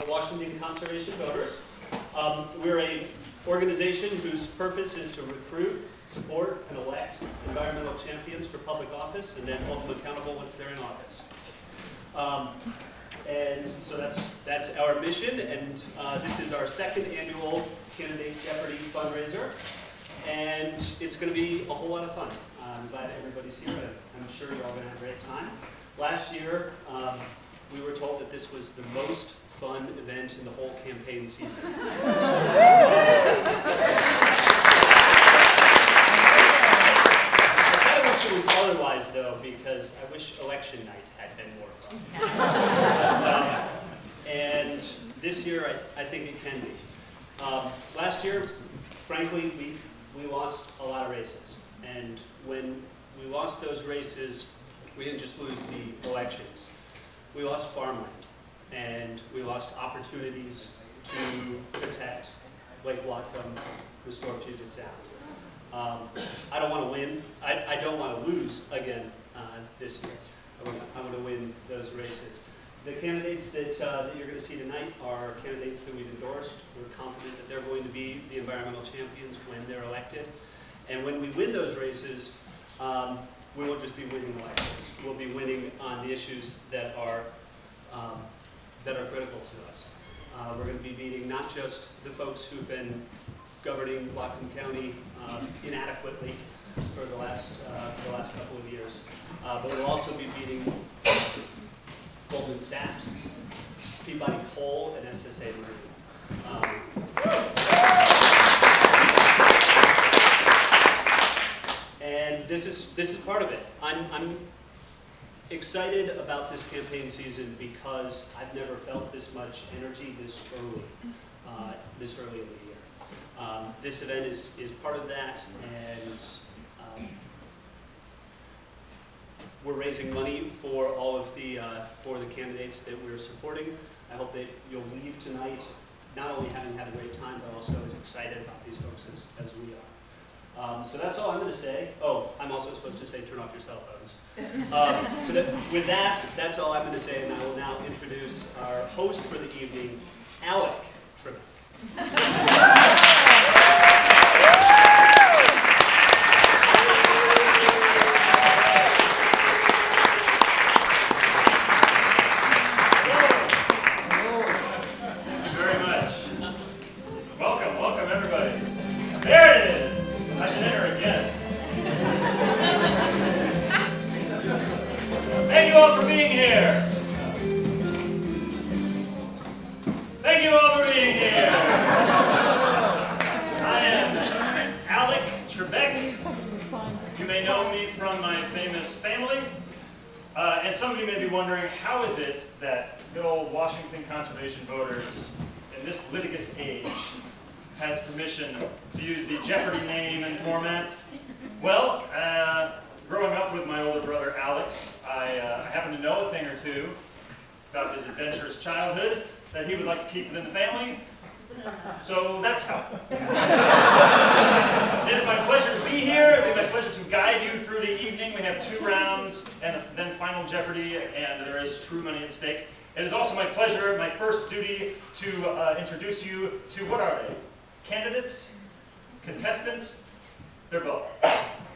Washington Conservation Voters. We're an organization whose purpose is to recruit, support, and elect environmental champions for public office and then hold them accountable once they're in office. And so that's our mission, and this is our second annual Candidate Jeopardy fundraiser, and it's going to be a whole lot of fun. I'm glad everybody's here, and I'm sure you're all going to have a great time. Last year, we were told that this was the most fun event in the whole campaign season. I kind of wish it was otherwise, though, because I wish election night had been more fun. And this year, I think it can be. Last year, frankly, we lost a lot of races. And when we lost those races, we didn't just lose the elections. We lost farmland. And we lost opportunities to protect Lake Whatcom, restore Puget Sound. I don't want to win. I don't want to lose again this year. I want to win those races. The candidates that you're going to see tonight are candidates that we've endorsed. We're confident that they're going to be the environmental champions when they're elected. And when we win those races, we won't just be winning elections. We'll be winning on the issues that are critical to us. We're going to be beating not just the folks who've been governing Whatcom County inadequately for the last couple of years, but we'll also be beating Goldman Sachs, Peabody Coal, and SSA Marine. And this is part of it. I'm excited about this campaign season because I've never felt this much energy this early in the year. This event is part of that, and we're raising money for all of the candidates that we're supporting. I hope that you'll leave tonight not only having had a great time, but also as excited about these folks as we are. So that's all I'm going to say. Oh, I'm also supposed to say turn off your cell phones. With that, that's all I'm going to say, and I will now introduce our host for the evening, Alec Trebek. Thank you very much. Welcome everybody. There it is. I should enter again. Thank you all for being here. Thank you all for being here. I am Alec Trebek. You may know me from my famous family. And some of you may be wondering, how is it that good old Washington Conservation Voters in this litigious age has permission to use the Jeopardy name and format? Well, growing up with my older brother Alex, I happen to know a thing or two about his adventurous childhood that he would like to keep within the family. So that's how. It is my pleasure to be here. It is my pleasure to guide you through the evening. We have 2 rounds and then final Jeopardy, and there is true money at stake. It is also my pleasure, my first duty, to introduce you to, what are they? Candidates? Contestants? They're both.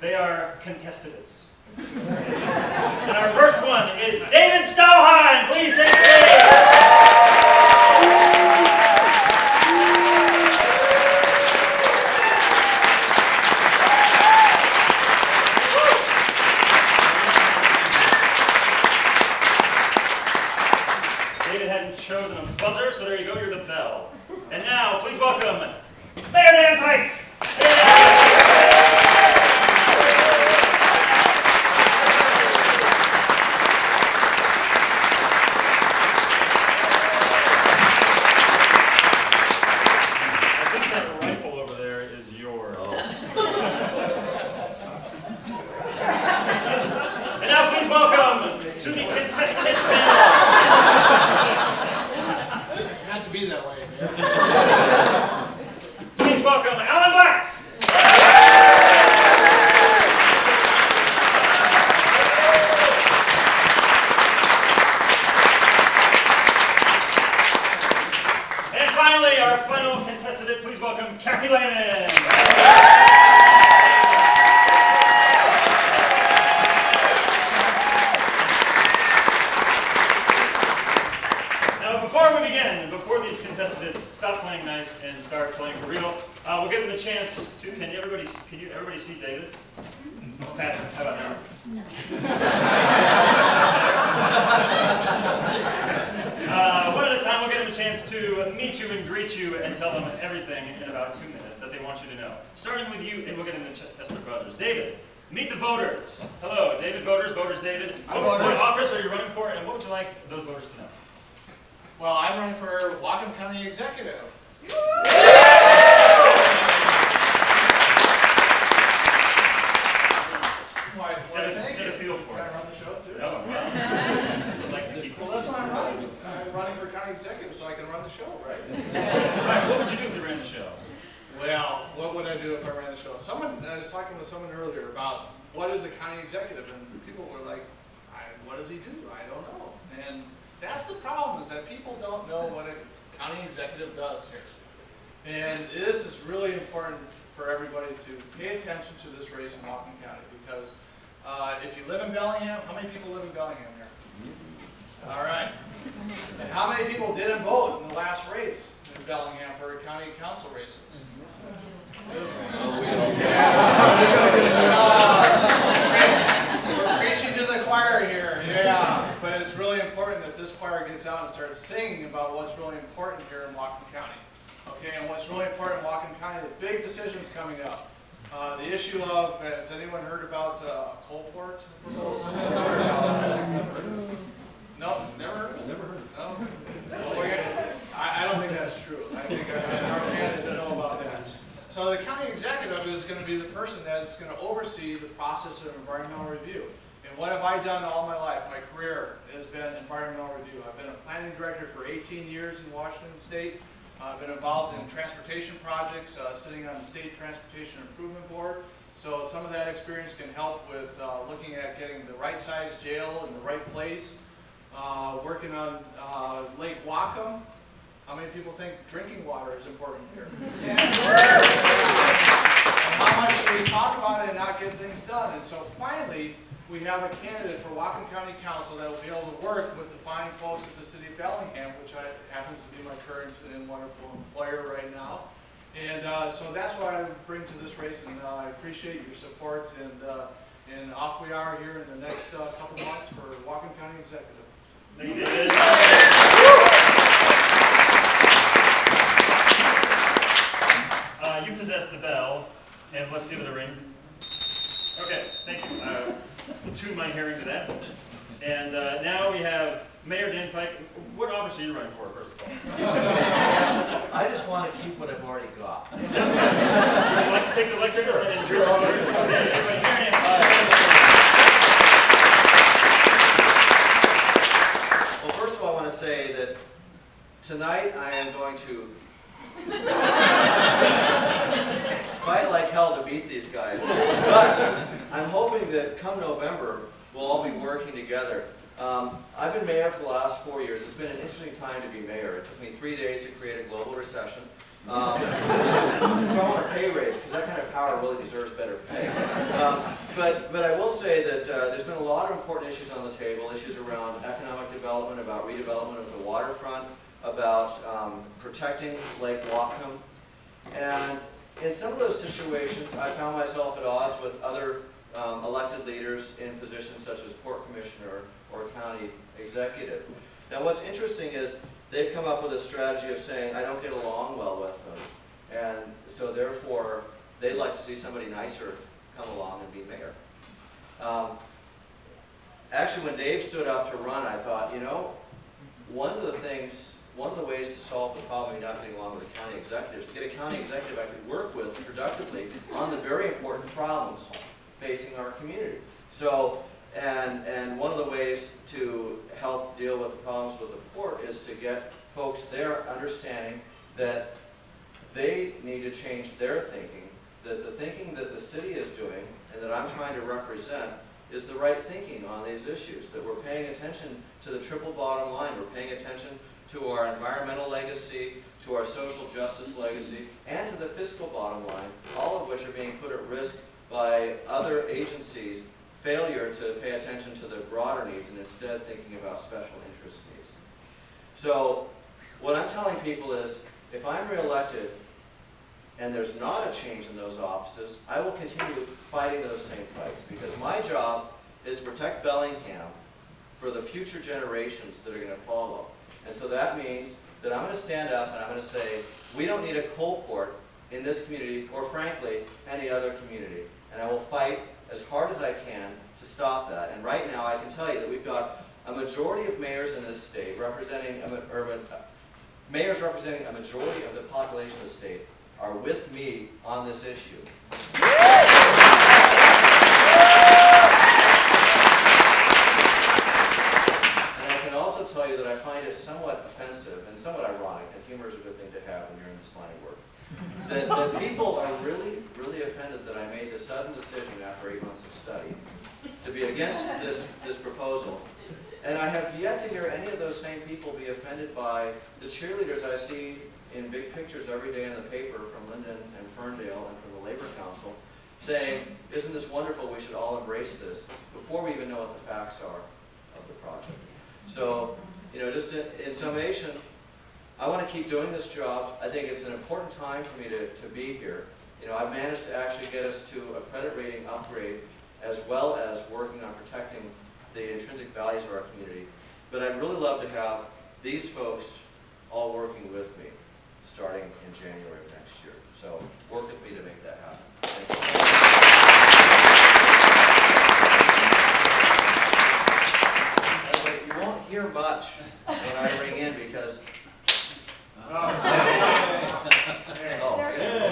They are contestants. And our first one is David Stallheim. Please take it away. David hadn't chosen a buzzer, so there you go, you're the bell. And now, please welcome Mayor Dan Pike. I think that rifle over there is yours. And now, please welcome to the contestant panel. It's meant to be that way. Please welcome Alan Black. welcome Kathy Lehman. Now, before we begin, before these contestants stop playing nice and start playing for real, we'll give them the chance to. Can everybody see David? Patrick, how about now? One at a time, we'll get them a chance to meet you and greet you and tell them everything in about 2 minutes that they want you to know. Starting with you, and we'll get them to test their buzzers. David, meet the voters. Hello, David, voters, David. What office are you running for, and what would you like those voters to know? Well, I'm running for Whatcom County Executive. Get a feel for it. Can I run the show too? No, well, I'd like to keep Well, that's why I'm running. I'm running for county executive so I can run the show, right? Right, what would you do if you ran the show? Well, what would I do if I ran the show? I was talking with someone earlier about what is a county executive, and people were like, what does he do? I don't know. And that's the problem, is that people don't know what a county executive does here. And this is really important for everybody to pay attention to this race in Whatcom County, because if you live in Bellingham, how many people live in Bellingham here? All right. And how many people didn't vote in the last race in Bellingham for county council races? We're preaching to the choir here. Yeah. But it's really important that this choir gets out and starts singing about what's really important here in Whatcom County. Okay, and what's really important in Whatcom County, the big decisions coming up. The issue of, has anyone heard about coal port proposal? No, never heard of it? Never heard of it. No? Well, I don't think that's true. I think our candidates know about that. So the county executive is going to be the person that's going to oversee the process of environmental review. And what have I done all my life? My career has been environmental review. I've been a planning director for 18 years in Washington State. I've been involved in transportation projects, sitting on the State Transportation Improvement Board. So some of that experience can help with looking at getting the right size jail in the right place. Working on Lake Whatcom. How many people think drinking water is important here? Yeah. And how much do we talk about it and not get things done? And so finally, we have a candidate for Whatcom County Council that will be able to work with the fine folks at the City of Bellingham, which happens to be my current and wonderful employer right now. And so that's what I bring to this race, and I appreciate your support. And off we are here in the next couple months for Whatcom County Executive. Thank you, David. You possess the bell, and let's give it a ring. Okay, thank you. We'll tune my hearing to that. And now we have Mayor Dan Pike. What office are you running for, first of all? I just want to keep what I've already got. Sounds good. Would you like to take the lectern and drink the words? Well, first of all, I want to say that tonight I am going to fight like hell to beat these guys. But I'm hoping that come November, we'll all be working together. I've been mayor for the last 4 years. It's been an interesting time to be mayor. It took me 3 days to create a global recession. So I want a pay raise, because that kind of power really deserves better pay. But I will say that there's been a lot of important issues on the table, issues around economic development, about redevelopment of the waterfront, about protecting Lake Whatcom. And in some of those situations, I found myself at odds with other elected leaders in positions such as port commissioner or county executive. Now what's interesting is they've come up with a strategy of saying, I don't get along well with them, and so therefore they'd like to see somebody nicer come along and be mayor. Actually, when Dave stood up to run, I thought, you know, one of the ways to solve the problem of not getting along with the county executive is to get a county executive I could work with productively on the very important problems facing our community. So, and one of the ways to help deal with the problems with the port is to get folks there understanding that they need to change their thinking, that the thinking that the city is doing and that I'm trying to represent is the right thinking on these issues, that we're paying attention to the triple bottom line, we're paying attention to our environmental legacy, to our social justice legacy, and to the fiscal bottom line, all of which are being put at risk by other agencies' failure to pay attention to the broader needs and instead thinking about special interest needs. So what I'm telling people is, if I'm reelected and there's not a change in those offices, I will continue fighting those same fights, because my job is to protect Bellingham for the future generations that are going to follow. And so that means that I'm going to stand up and I'm going to say, we don't need a coal port in this community, or frankly, any other community. And I will fight as hard as I can to stop that. And right now, I can tell you that we've got a majority of mayors in this state representing mayors representing a majority of the population of the state are with me on this issue. And I can also tell you that I find it somewhat offensive and somewhat ironic, and humor is a good thing to have when you're in this line of work, that people are really, really offended that I made the sudden decision after 8 months of study to be against this proposal. And I have yet to hear any of those same people be offended by the cheerleaders I see in big pictures every day in the paper from Linden and Ferndale and from the Labor Council saying, isn't this wonderful, we should all embrace this, before we even know what the facts are of the project. So, you know, just in summation, I want to keep doing this job. I think it's an important time for me to be here. You know, I've managed to actually get us to a credit rating upgrade, as well as working on protecting the intrinsic values of our community. But I'd really love to have these folks all working with me starting in January of next year. So work with me to make that happen. Thank you. You won't hear much when I ring in because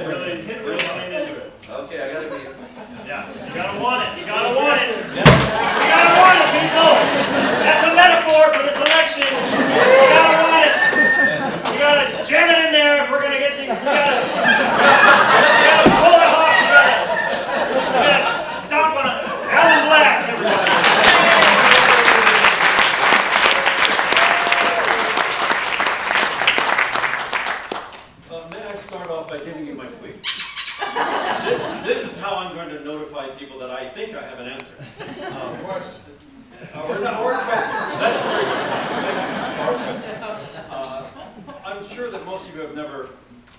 Really lean into it. okay, I gotta be. Yeah, you gotta want it. You gotta want it. You gotta want it, people. That's a metaphor for this election. You gotta want it. You gotta jam it in there if we're gonna get. You gotta pull it off. You gotta stomp on it. Alan Black, everybody. May I start off by giving you my sweep? This is how I'm going to notify people that I think I have an answer. Question. Or a question. That's very good. Or a question. I'm sure that most of you have never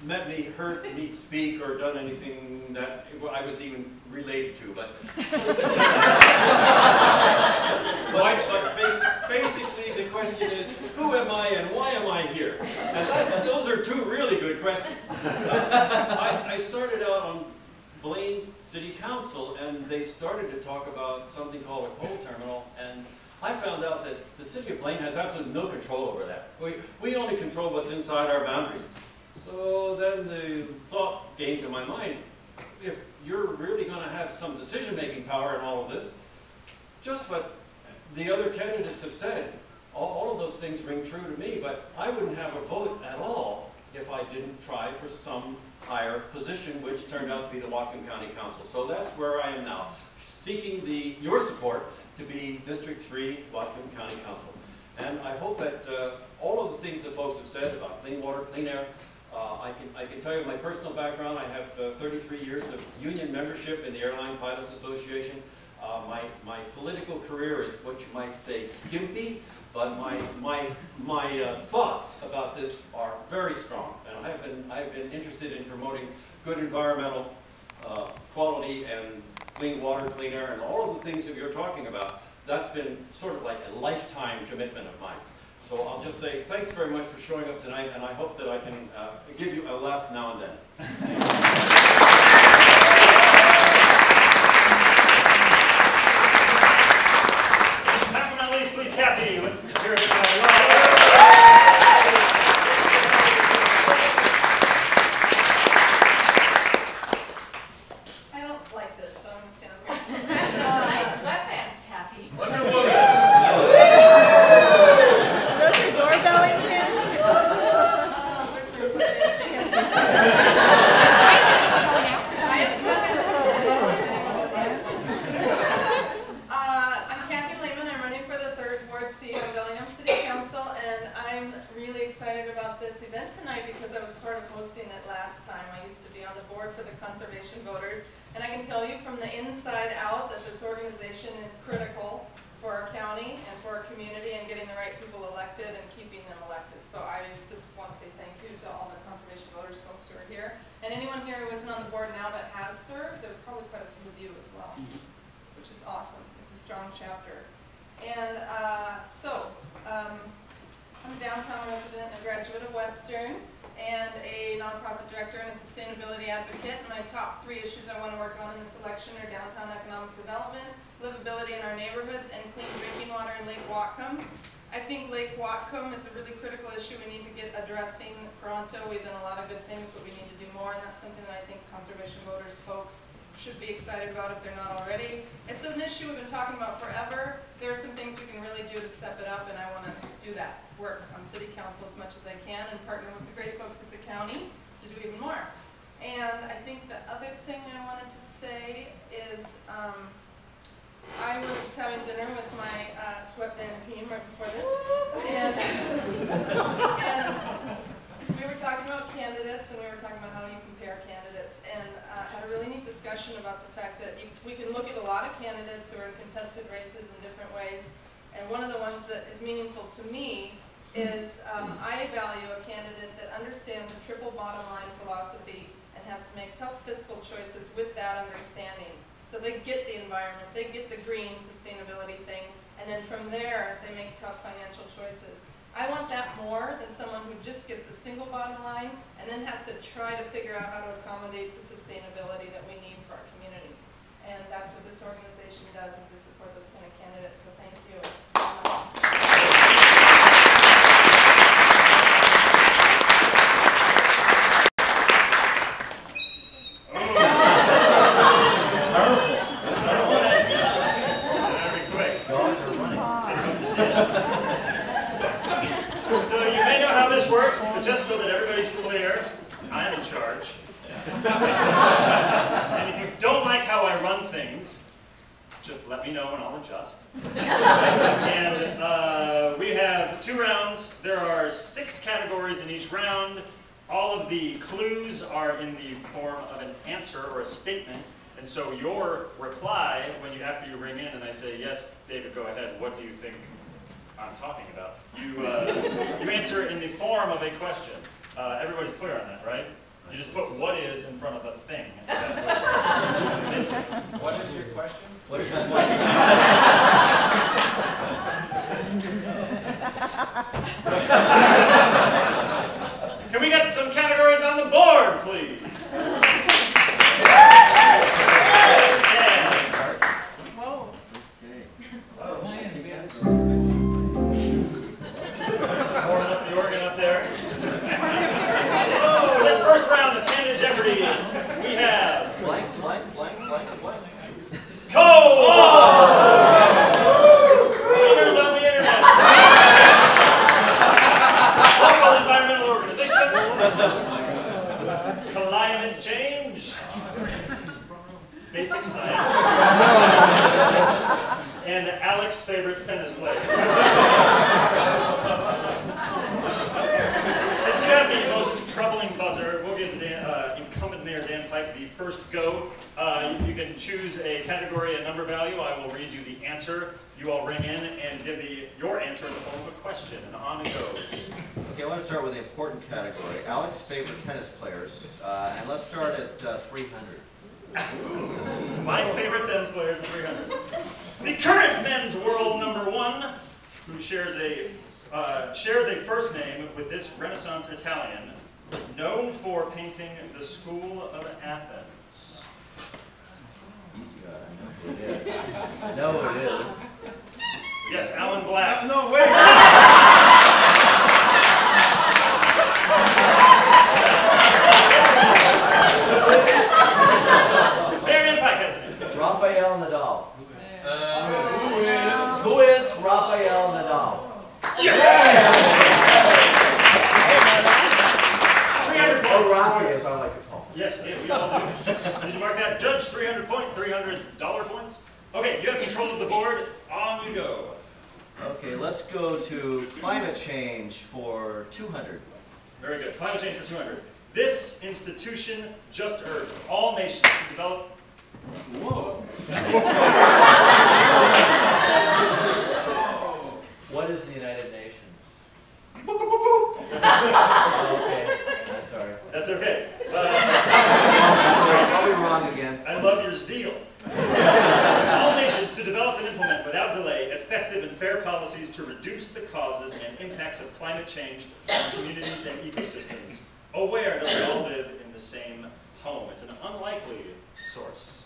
met me, heard me speak, or done anything that I was even related to, but basically the question is, who am I and why am I here? And those are two really good questions. I started out on Blaine City Council, and they started to talk about something called a coal terminal, and I found out that the city of Blaine has absolutely no control over that. We only control what's inside our boundaries. So then the thought came to my mind, if you're really going to have some decision-making power in all of this, just what the other candidates have said, all of those things ring true to me, but I wouldn't have a vote at all if I didn't try for some higher position, which turned out to be the Whatcom County Council. So that's where I am now, seeking your support to be District 3 Whatcom County Council. And I hope that all of the things that folks have said about clean water, clean air, I can tell you my personal background. I have 33 years of union membership in the Airline Pilots Association. My political career is what you might say skimpy, but my thoughts about this are very strong, and I've been interested in promoting good environmental quality and clean water, clean air, and all of the things that you're talking about. That's been sort of like a lifetime commitment of mine. So I'll just say thanks very much for showing up tonight, and I hope that I can give you a laugh now and then. Last but not least, please, Kathy. Let's hear it. I don't like this, so I'm going to stand up here. Nice sweatpants, Kathy. Wonder Woman. Those are doorbelling pins? Where's my sweatpants? I have sweatpants. I'm Kathy Lehman. I'm running for the 3rd Ward seat of Bellingham City excited about this event tonight because I was part of hosting it last time. I used to be on the board for the Conservation Voters, and I can tell you from the inside out that this organization is critical for our county and for our community and getting the right people elected and keeping them elected. So I just want to say thank you to all the Conservation Voters folks who are here. And anyone here who isn't on the board now but has served, there are probably quite a few of you as well, which is awesome. It's a strong chapter. And I'm a downtown resident and a graduate of Western and a nonprofit director and a sustainability advocate. My top 3 issues I want to work on in this election are downtown economic development, livability in our neighborhoods, and clean drinking water in Lake Whatcom. I think Lake Whatcom is a really critical issue we need to get addressing pronto. We've done a lot of good things, but we need to do more, and that's something that I think Conservation Voters folks should be excited about if they're not already. It's an issue we've been talking about forever. There are some things we can really do to step it up, and I want to do that work on City Council as much as I can and partner with the great folks at the county to do even more. And I think the other thing I wanted to say is I was having dinner with my sweatband team right before this, and we were talking about candidates, and we were talking about how you compare candidates, and had a really neat discussion about the fact that we can look at a lot of candidates who are in contested races in different ways, and one of the ones that is meaningful to me is I value a candidate that understands a triple bottom line philosophy and has to make tough fiscal choices with that understanding. So they get the environment, they get the green sustainability thing, and then from there they make tough financial choices. I want that more than someone who just gets a single bottom line and then has to try to figure out how to accommodate the sustainability that we need for our community. And that's what this organization does, is they support those kind of candidates, so thank you. Just so that everybody's clear, I'm in charge. And if you don't like how I run things, just let me know and I'll adjust. And we have 2 rounds. There are 6 categories in each round. All of the clues are in the form of an answer or a statement. And so your reply, after you ring in and I say, yes, David, go ahead, what do you think I'm talking about? You answer in the form of a question. Everybody's clear on that, right? You just put "what is" in front of the thing that was missing. What is your question? What is your question? Can we get some categories on the board, please? Whoa. Pouring up the organ up there. For this first round of Candidate Jeopardy, we have blank. Leaders on the internet. Local environmental organizations. Climate change. Basic science. And Alex's favorite tennis player. Since you have the most troubling buzzer, we'll give incumbent Mayor Dan Pike the first go. You can choose a category, a number value. I will read you the answer. You all ring in and give your answer in the form of a question, and on it goes. Okay, I want to start with the important category. Alex's favorite tennis players, and let's start at 300. My favorite tennis player is 300. The current men's world #1, who shares a first name with this Renaissance Italian, known for painting the School of Athens. I know it is. Yes, Alan Black. No, wait. Mayor Dan Pike has it. Rafael Nadal. Who is Rafael Nadal? Yes! 300 Or points. Rafi, as I like to call him. Yes, we all do. Did you mark that? Judge, $300 points. Okay, you have control of the board. On you go. Okay, let's go to climate change for 200. Very good. Climate change for 200. This institution just urged all nations to develop. Whoa. What is the United Nations? Boo, boo, boo, boo. Oh, okay, I'm sorry. That's okay. I'll be wrong again. I love your zeal. All nations to develop and implement without delay effective and fair policies to reduce the causes and impacts of climate change on communities and ecosystems, aware that we all live in the same home. It's an unlikely source,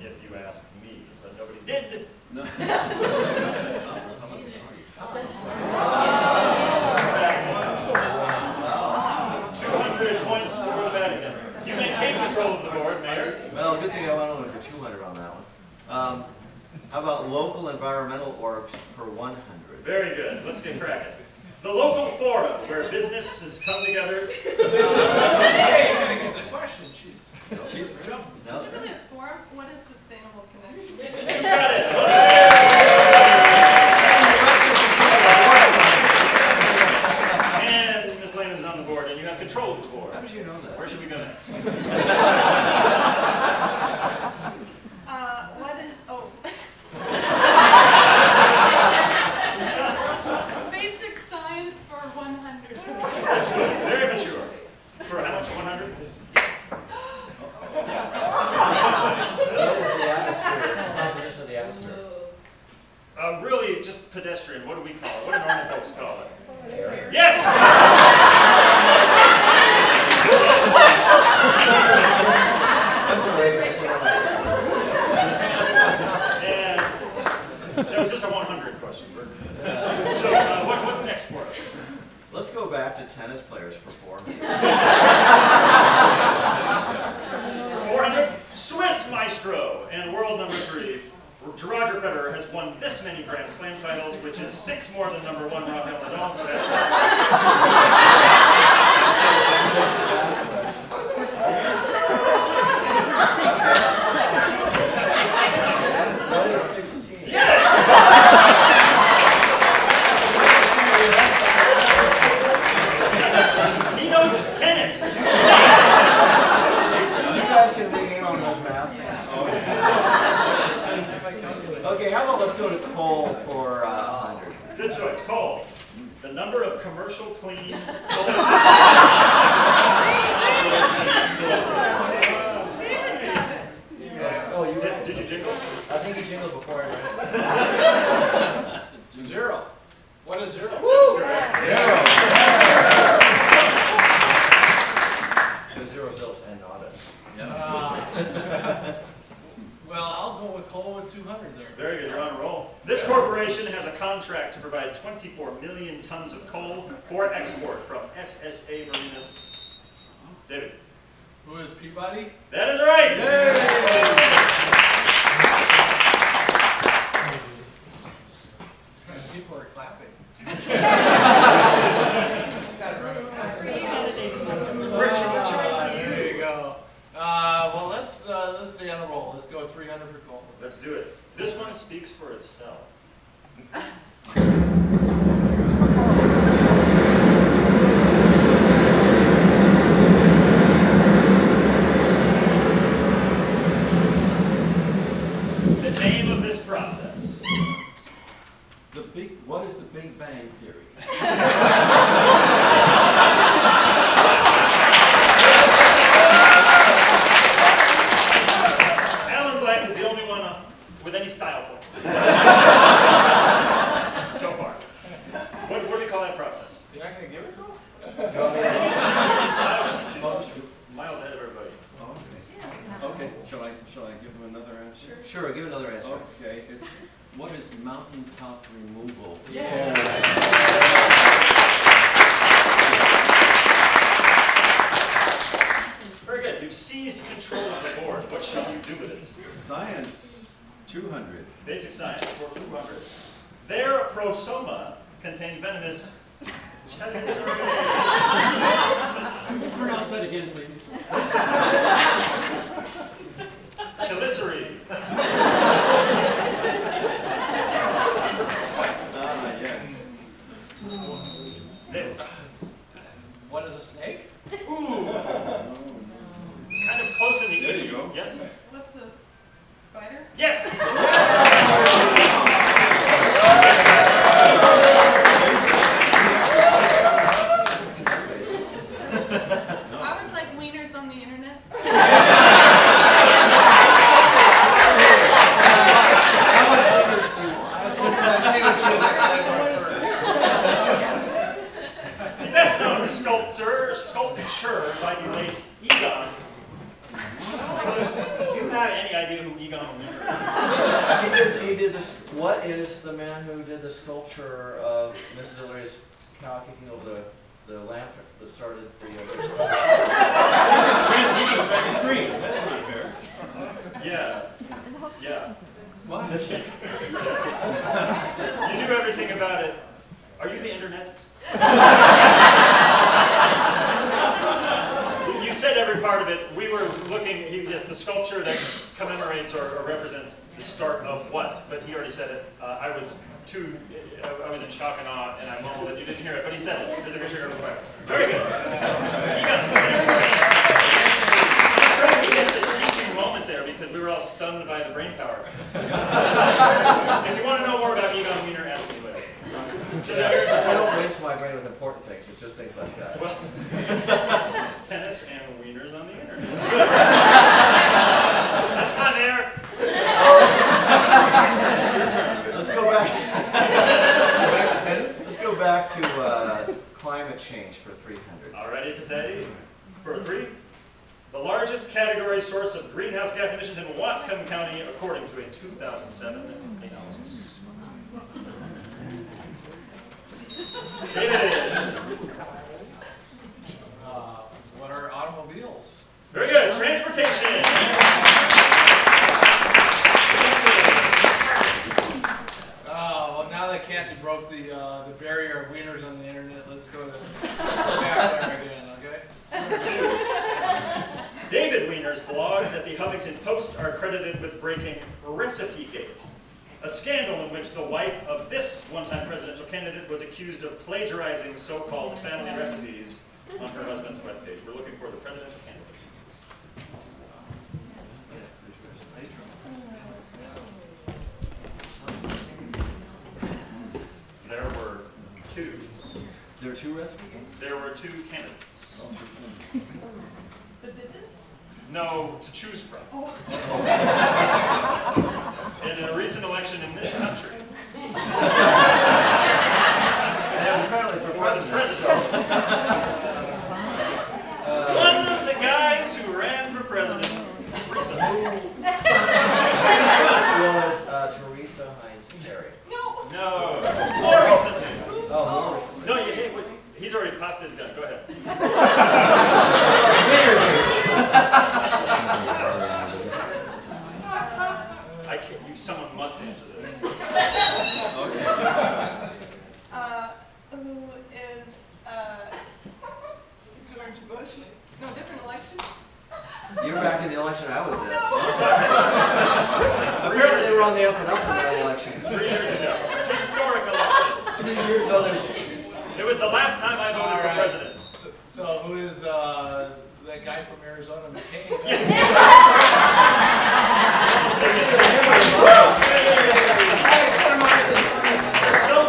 if you ask me, but nobody did. No. 200 points for the Vatican. You maintain control of the board, Mayor. Well, good thing I went only for 200 on that one. How about local environmental orgs for 100? Very good. Let's get cracking. The local forum where businesses come together. Hey, I get the question. She's jumping. No? Is it really a forum? What is sustainable connection? You got it. And Ms. Lehman's on the board, and you have control of the board. How did you know that? Where should we go next? What is, basic science for 100. That's good. It's very mature. For how much? 100? What is the atmosphere? Composition of the atmosphere? Really, just pedestrian. What do we call it? What do normal folks call it? Yes! I'm sorry. And that was just a 100 question. So, what's next for us? Let's go back to tennis players for 400. 400, Swiss Maestro, and world number 3. Roger Federer has won this many Grand Slam titles, which is 6 more than number 1 Rafael Nadal. What is 16? Yes! He knows his tennis. You guys can dig in on those math things. Okay, how about let's go to coal for 100. Good choice. Coal. The number of commercial clean coal. Oh, you did? Did you jingle? I think you jingled before I read it. 0. What is 0? That's correct. Because 0 zilch and not it. Well, I'll go with coal with 200 there. Very good. You're on a roll. This corporation has a contract to provide 24 million tons of coal for export from SSA Marinas. David. Who is Peabody? That is right. People are clapping. There you go. Well, let's stay on a roll. Let's go 300 for coal. Let's do it. This one speaks for itself. The name of this process. What is the Big Bang Theory? Alan Black is the only one with any style points. So far. What do we call that process? You're not going to give it to him? It's style points. He's miles ahead of everybody. Okay, shall I give him another answer? Sure, give another answer. Okay, what is mountaintop removal? Yes. Very good. You've seized control of the board. What shall you do with it? Science, 200. Basic science for 200. Their prosoma contain venomous chelicerae. Pronounce that again, please. Chelicerae. Ah, yes. a snake? Ooh. Kind of close in the There you go. Yes? What's a spider? Yes! I would like wieners on the internet. How much wieners do you want? I was hoping that Tina Chizik. The best known sculpture by the late Egon. Do you have any idea who Egon Wiener is? He did this. What is the man who did the sculpture of Mrs. Hillary's cow kicking over the lamp that started the? He just read the screen. That's not fair. Yeah. Yeah. What? You knew everything about it. Are you the internet? You said every part of it. We were looking, the sculpture that commemorates or represents the start of what, but he already said it. I was in shock and awe, and I mumbled it. You didn't hear it, but he said it. There's a picture of the fire. Very good. He missed a teaching moment there because we were all stunned by the brain power. If you want to know more about Egon Wiener, ask me later. So I don't waste my brain with important things. It's just things like that. well, tennis and wieners on the internet. That's my there. Let's go back. Back to tennis? Let's go back to climate change for 300. Alrighty, Patay. For 3. The largest category source of greenhouse gas emissions in Whatcom County, according to a 2007 analysis. David. What are automobiles? Very good. Transportation. Well, now that Kathy broke the barrier of wieners on the internet, let's go back there again, okay? 2. David Wiener's blogs at the Huffington Post are credited with breaking RecipeGate, a scandal in which the wife of this one-time presidential candidate was accused of plagiarizing so-called family recipes on her husband's webpage. We're looking for the presidential candidate. There were 2. There are 2 recipe games? There were 2 candidates. So did this? No, to choose from. In a recent election in this country. Yeah, apparently for president. One of the guys who ran for president recently. Was Teresa Heinz Perry. No. No, more recently. Oh, more recently. No, he's already popped his gun. Go ahead. I can't. Someone must answer this. Who is George Bush? No, different election. You were back in the election I was in. No. Apparently they were on the up and up for that election. 3 years ago. Historic election. 3 years ago, It was the last time I voted for president. So who is that guy from Arizona, McCain? They're so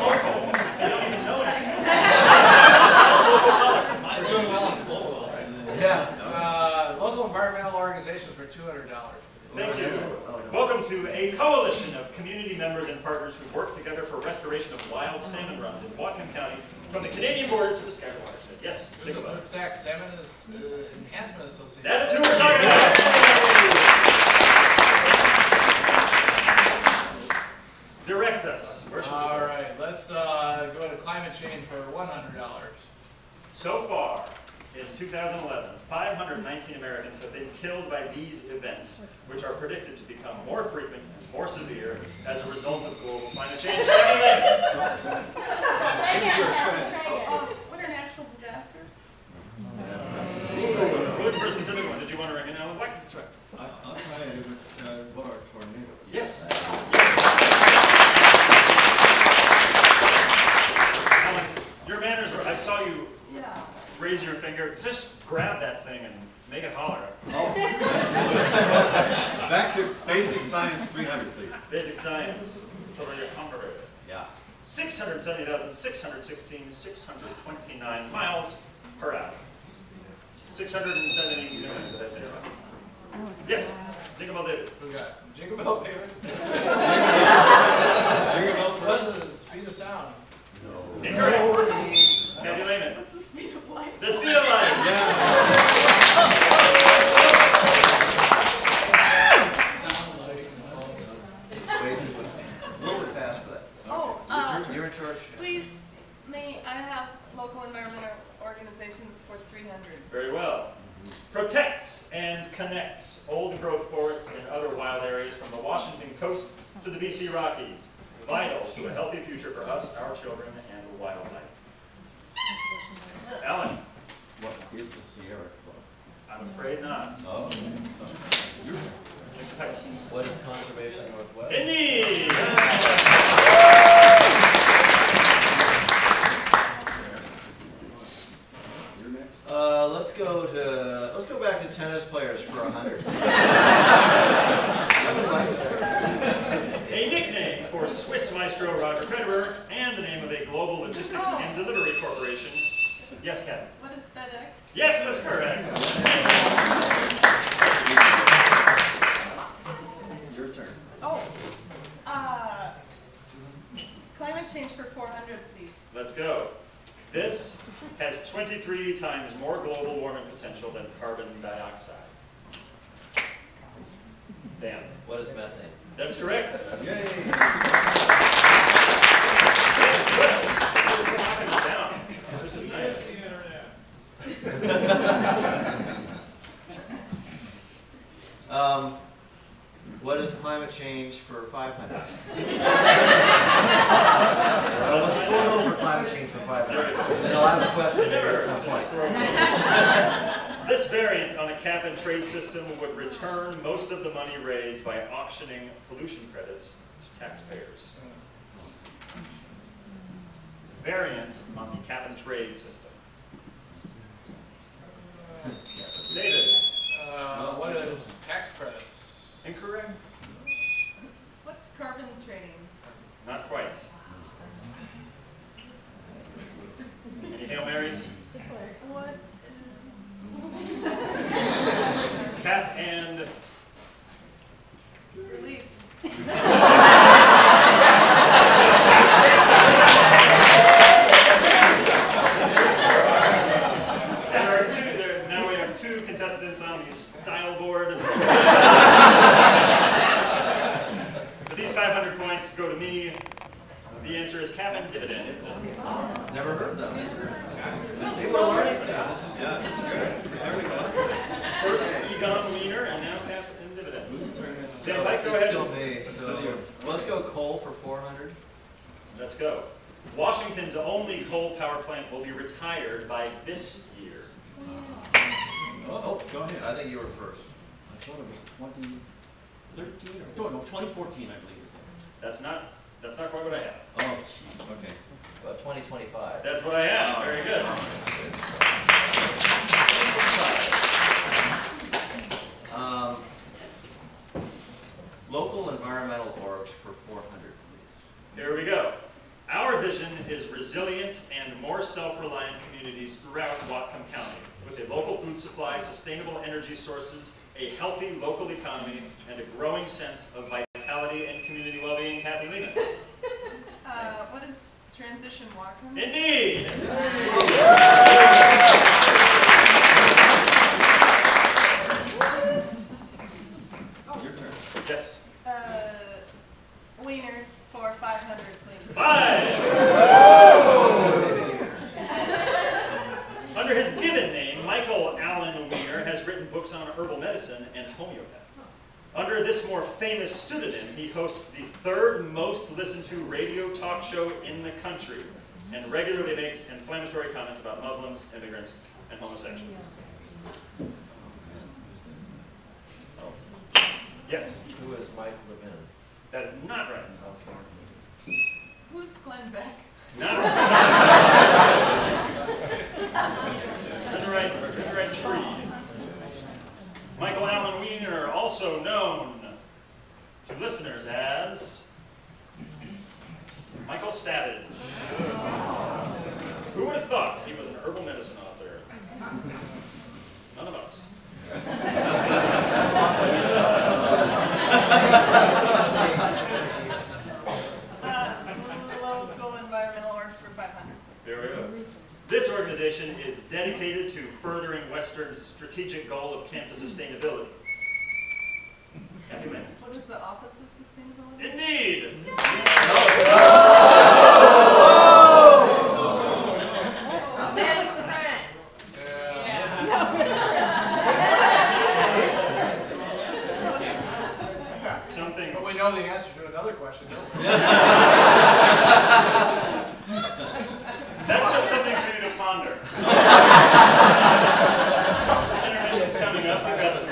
local. They don't even know anything. We're doing well on global, right? Yeah. Local environmental organizations for $200. Thank you. Welcome to a coalition of community members and partners who work together for restoration of wild salmon runs in Whatcom County, from the Canadian border to the Skyway watershed. Yes, think about it. Zach, Salmon is Enhancement Association. That is who we're talking about. Direct us. Where should we go? All right, let's go to climate change for $100. So far, in 2011, 519 Americans have been killed by these events, which are predicted to become more frequent and more severe as a result of global climate change. What are natural disasters? Good for a specific one. Did you want to recognize one? That's right. I'll try it if it's what are tornadoes? Yes. Alan, your manners were, I saw you. Yeah. raise your finger. Just grab that thing and make it holler. Oh. Back to basic science 300, please. Basic science 300. Yeah. 670,616, 629 miles per hour. 670 million, did I say it right? Yes, Jingle Bell David. We got Jingle Bell David. Jingle Bell What's the speed of sound? No. Incorrect. Candy Layman. What's the speed of light? The speed of light. Sound like Way too much. A little bit fast for that. Oh, You're in charge. please, may I have local environmental organizations for 300? Very well. Protects and connects old growth forests and other wild areas from the Washington coast to the BC Rockies. Vital to a healthy future for us, our children, and wildlife. Alan, What is the Sierra Club? I'm afraid not. Oh, you're Mr. Peck. What is Conservation Northwest? Indeed! You're next. Let's go back to tennis players for 100. A nickname for Swiss maestro Roger Federer and the name of a global logistics and delivery corporation. Yes, Kevin? What is FedEx? Yes, that's correct. Your turn. Oh, climate change for 400, please. Let's go. This has 23 times more global warming potential than carbon dioxide. Dan. What is methane? That's correct. Yay! This is nice. What is climate change for 500? Let's Let's go over climate change for 500. And I'll have a question at some point. This variant on a cap-and-trade system would return most of the money raised by auctioning pollution credits to taxpayers. Variant on the cap-and-trade system. David. What is tax credits? Incorrect. What's carbon trading? Not quite. Any Hail Marys? What is... Cap and... Release. Now we have two contestants on the style board. But these 500 points go to me. The answer is cap and dividend. Never heard that. See, we're learning things. Yeah, it's good. There we go. First Egon Wiener, and now cap and dividend. Sam Pike, go ahead. Still me, so let's go coal for 400. Let's go. Washington's only coal power plant will be retired by this year. Oh, go ahead. I think you were first. I thought it was 2013 or no, 2014, I believe. That's not quite what I have. Oh, jeez. Okay. About 2025. That's what I have. Very good. Local environmental orgs for 400, please. Here we go. Our vision is resilient and more self-reliant communities throughout Whatcom County, with a local food supply, sustainable energy sources, a healthy local economy, and a growing sense of vitality and community well-being. Kathy Lehman. What is transition Whatcom? Indeed. Your turn. Yes. Wieners for 500, please. 5. Under his given name, Michael Allen Wiener has written books on herbal medicine and homeopathy. Under this more famous pseudonym, he hosts the third most listened to radio talk show in the country and regularly makes inflammatory comments about Muslims, immigrants, and homosexuals. Oh. Yes, Who is Mike Levin? that is not right. Who's Glenn Beck? Not right. Who would have thought he was an herbal medicine author? None of us. Local environmental orgs for 500. There we go. This organization is dedicated to furthering Western's strategic goal of campus sustainability. What is the opposite of sustainability? Indeed! Best friends. Something. But we know the answer to another question, don't we? That's just something for you to ponder. Intermission's coming up. We've got some.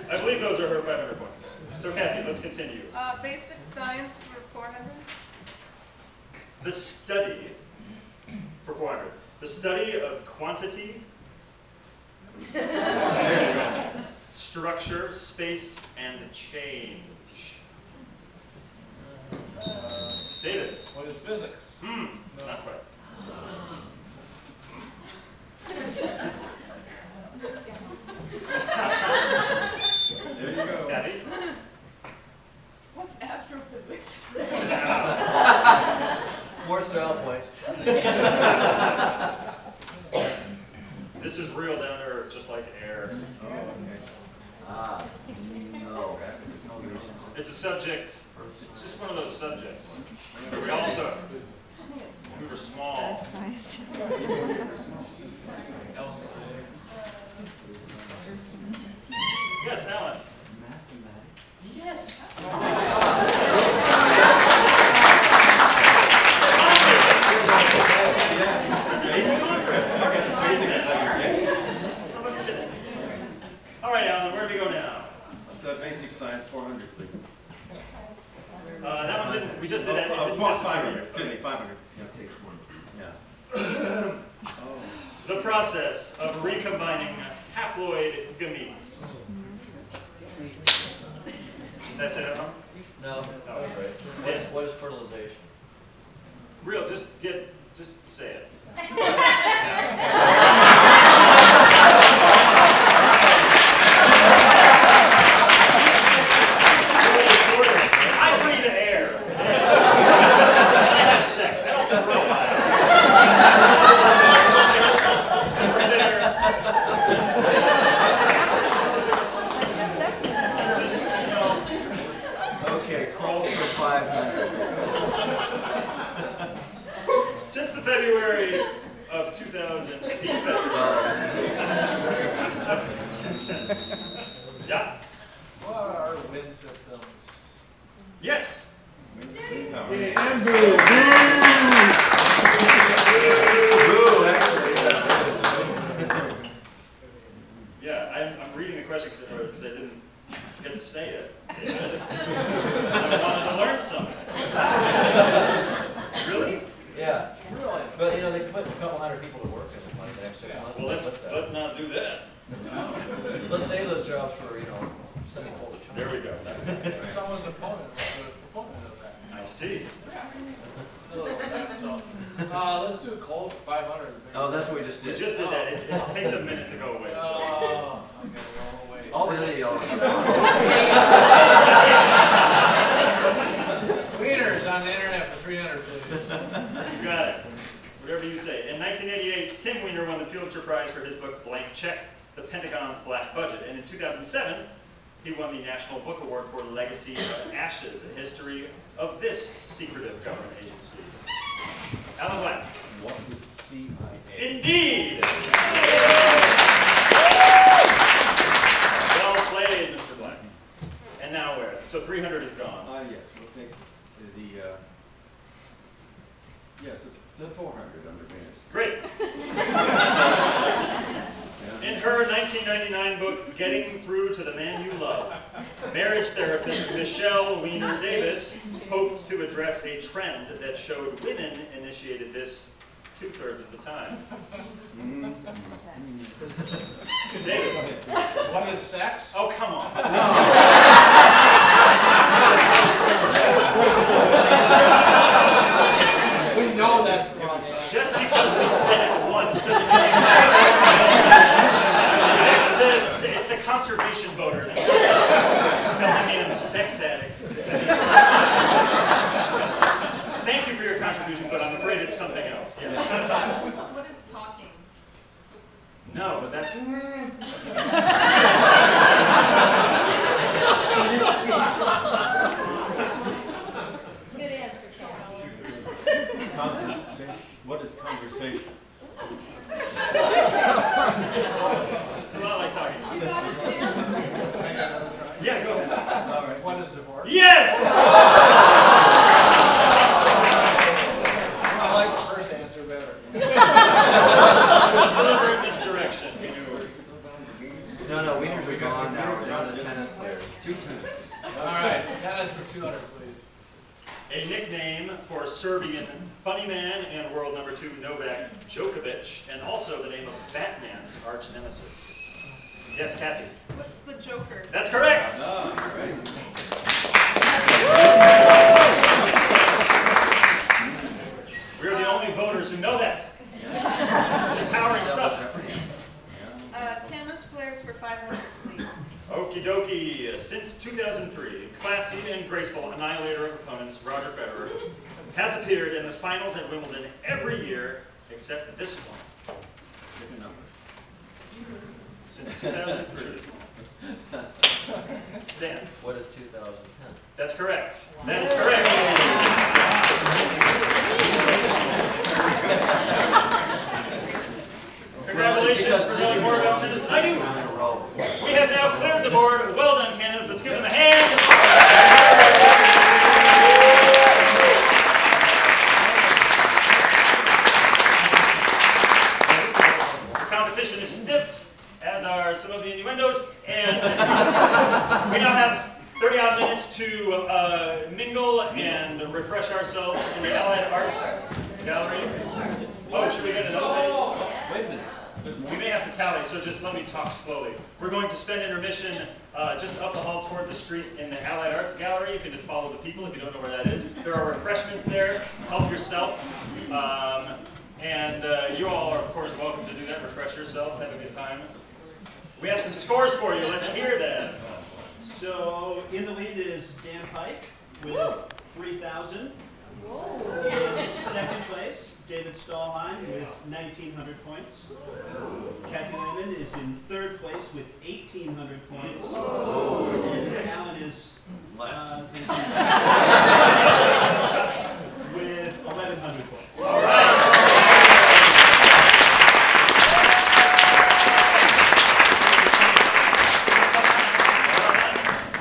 I believe those are her 500 points. So Kathy, let's continue. Basic science for 400. The study for 400. The study of quantity, there you go, structure, space, and change. David. What is physics? No. Not quite. There you go. Kathy. What's astrophysics? More style points. This is real down to earth, just like air. Oh, okay. Ah, no. It's a subject, it's just one of those subjects that we all took when we were small. Yes, Alan. Yes. It's a basic conference. Somebody did it. All right, Alan, where do we go now? Basic science 400, please. That one didn't, we just did that. It didn't 500. disappear. Excuse me, 500. Yeah. The process of recombining haploid gametes. Did I say that wrong? No, that's not right. What is fertilization? Real, just say it. I breathe air. I have sex. I don't fertilize. Okay, crawl for 500. Since the February of 2000, since then. Yeah. What are wind systems? Yes. Yeah, I'm reading the question because I didn't get to say it. I wanted to learn something. Really? Yeah. Really? But you know, they put a couple hundred people to work in like the next 6 months. Well, let's not do that. Let's save those jobs for, you know, sending coal to China. There we go. Someone's opponent was a proponent of that. I see. So, let's do coal for 500. Oh, that's what we just We did. just did that. It takes a minute to go away. So. Oh, I'm gonna go away. All the other yellow. Wieners on the internet for 300, please. You got it. Whatever you say. In 1988, Tim Weiner won the Pulitzer Prize for his book Blank Check, The Pentagon's Black Budget. And in 2007, he won the National Book Award for Legacy of Ashes, a history of this secretive government agency. Alan Black. What is CIA? Indeed! Well played, Mr. Black. And now where? So 300 is gone. Yes, we'll take the, yes, it's the 400 under Venus. Great. In her 1999 book, Getting Through to the Man You Love, marriage therapist Michelle Weiner Davis hoped to address a trend that showed women initiated this 2/3 of the time. David. What is sex? Oh, come on. contribution, but I'm afraid it's something else. Yes. What is talking? No, but that's... Good answer, Kathy. Conversation. What is conversation? It's a lot like talking. You got it, Dan. Yeah, go ahead. All right. What is divorce? Yes! I like the first answer better. Deliberate misdirection. No, wieners are gone now. We're down to tennis players. 2 tennis. All right, tennis for 200, please. A nickname for Serbian funny man and world number 2 Novak Djokovic, and also the name of Batman's arch nemesis. Yes, Kathy. What's the Joker? That's correct. We're the only voters who know that. This is empowering stuff. Tennis players for 500, please. Okie dokie. Since 2003, classy and graceful annihilator of opponents, Roger Federer, has appeared in the finals at Wimbledon every year except this one. Pick a number. Since 2003. Dan. What is 2010? That's correct. That is correct. Congratulations for knowing more about tennis than I do. We have now cleared the board. Well done, candidates. Let's give them a hand. The competition is stiff, as are some of the innuendos, and we now have 30-odd minutes to mingle and refresh ourselves in the Allied Arts Gallery. Oh, should we get another thing? Wait a minute. We may have to tally, so just let me talk slowly. We're going to spend intermission just up the hall toward the street in the Allied Arts Gallery. You can just follow the people if you don't know where that is. There are refreshments there. Help yourself. And you all are, of course, welcome to do that. Refresh yourselves. Have a good time. We have some scores for you. Let's hear them. So in the lead is Dan Pike with 3,000. In second place, David Stahlheim with 1,900 points. Kathy Lehman is in third place with 1,800 points. And Alan is with 1,100 points. All right.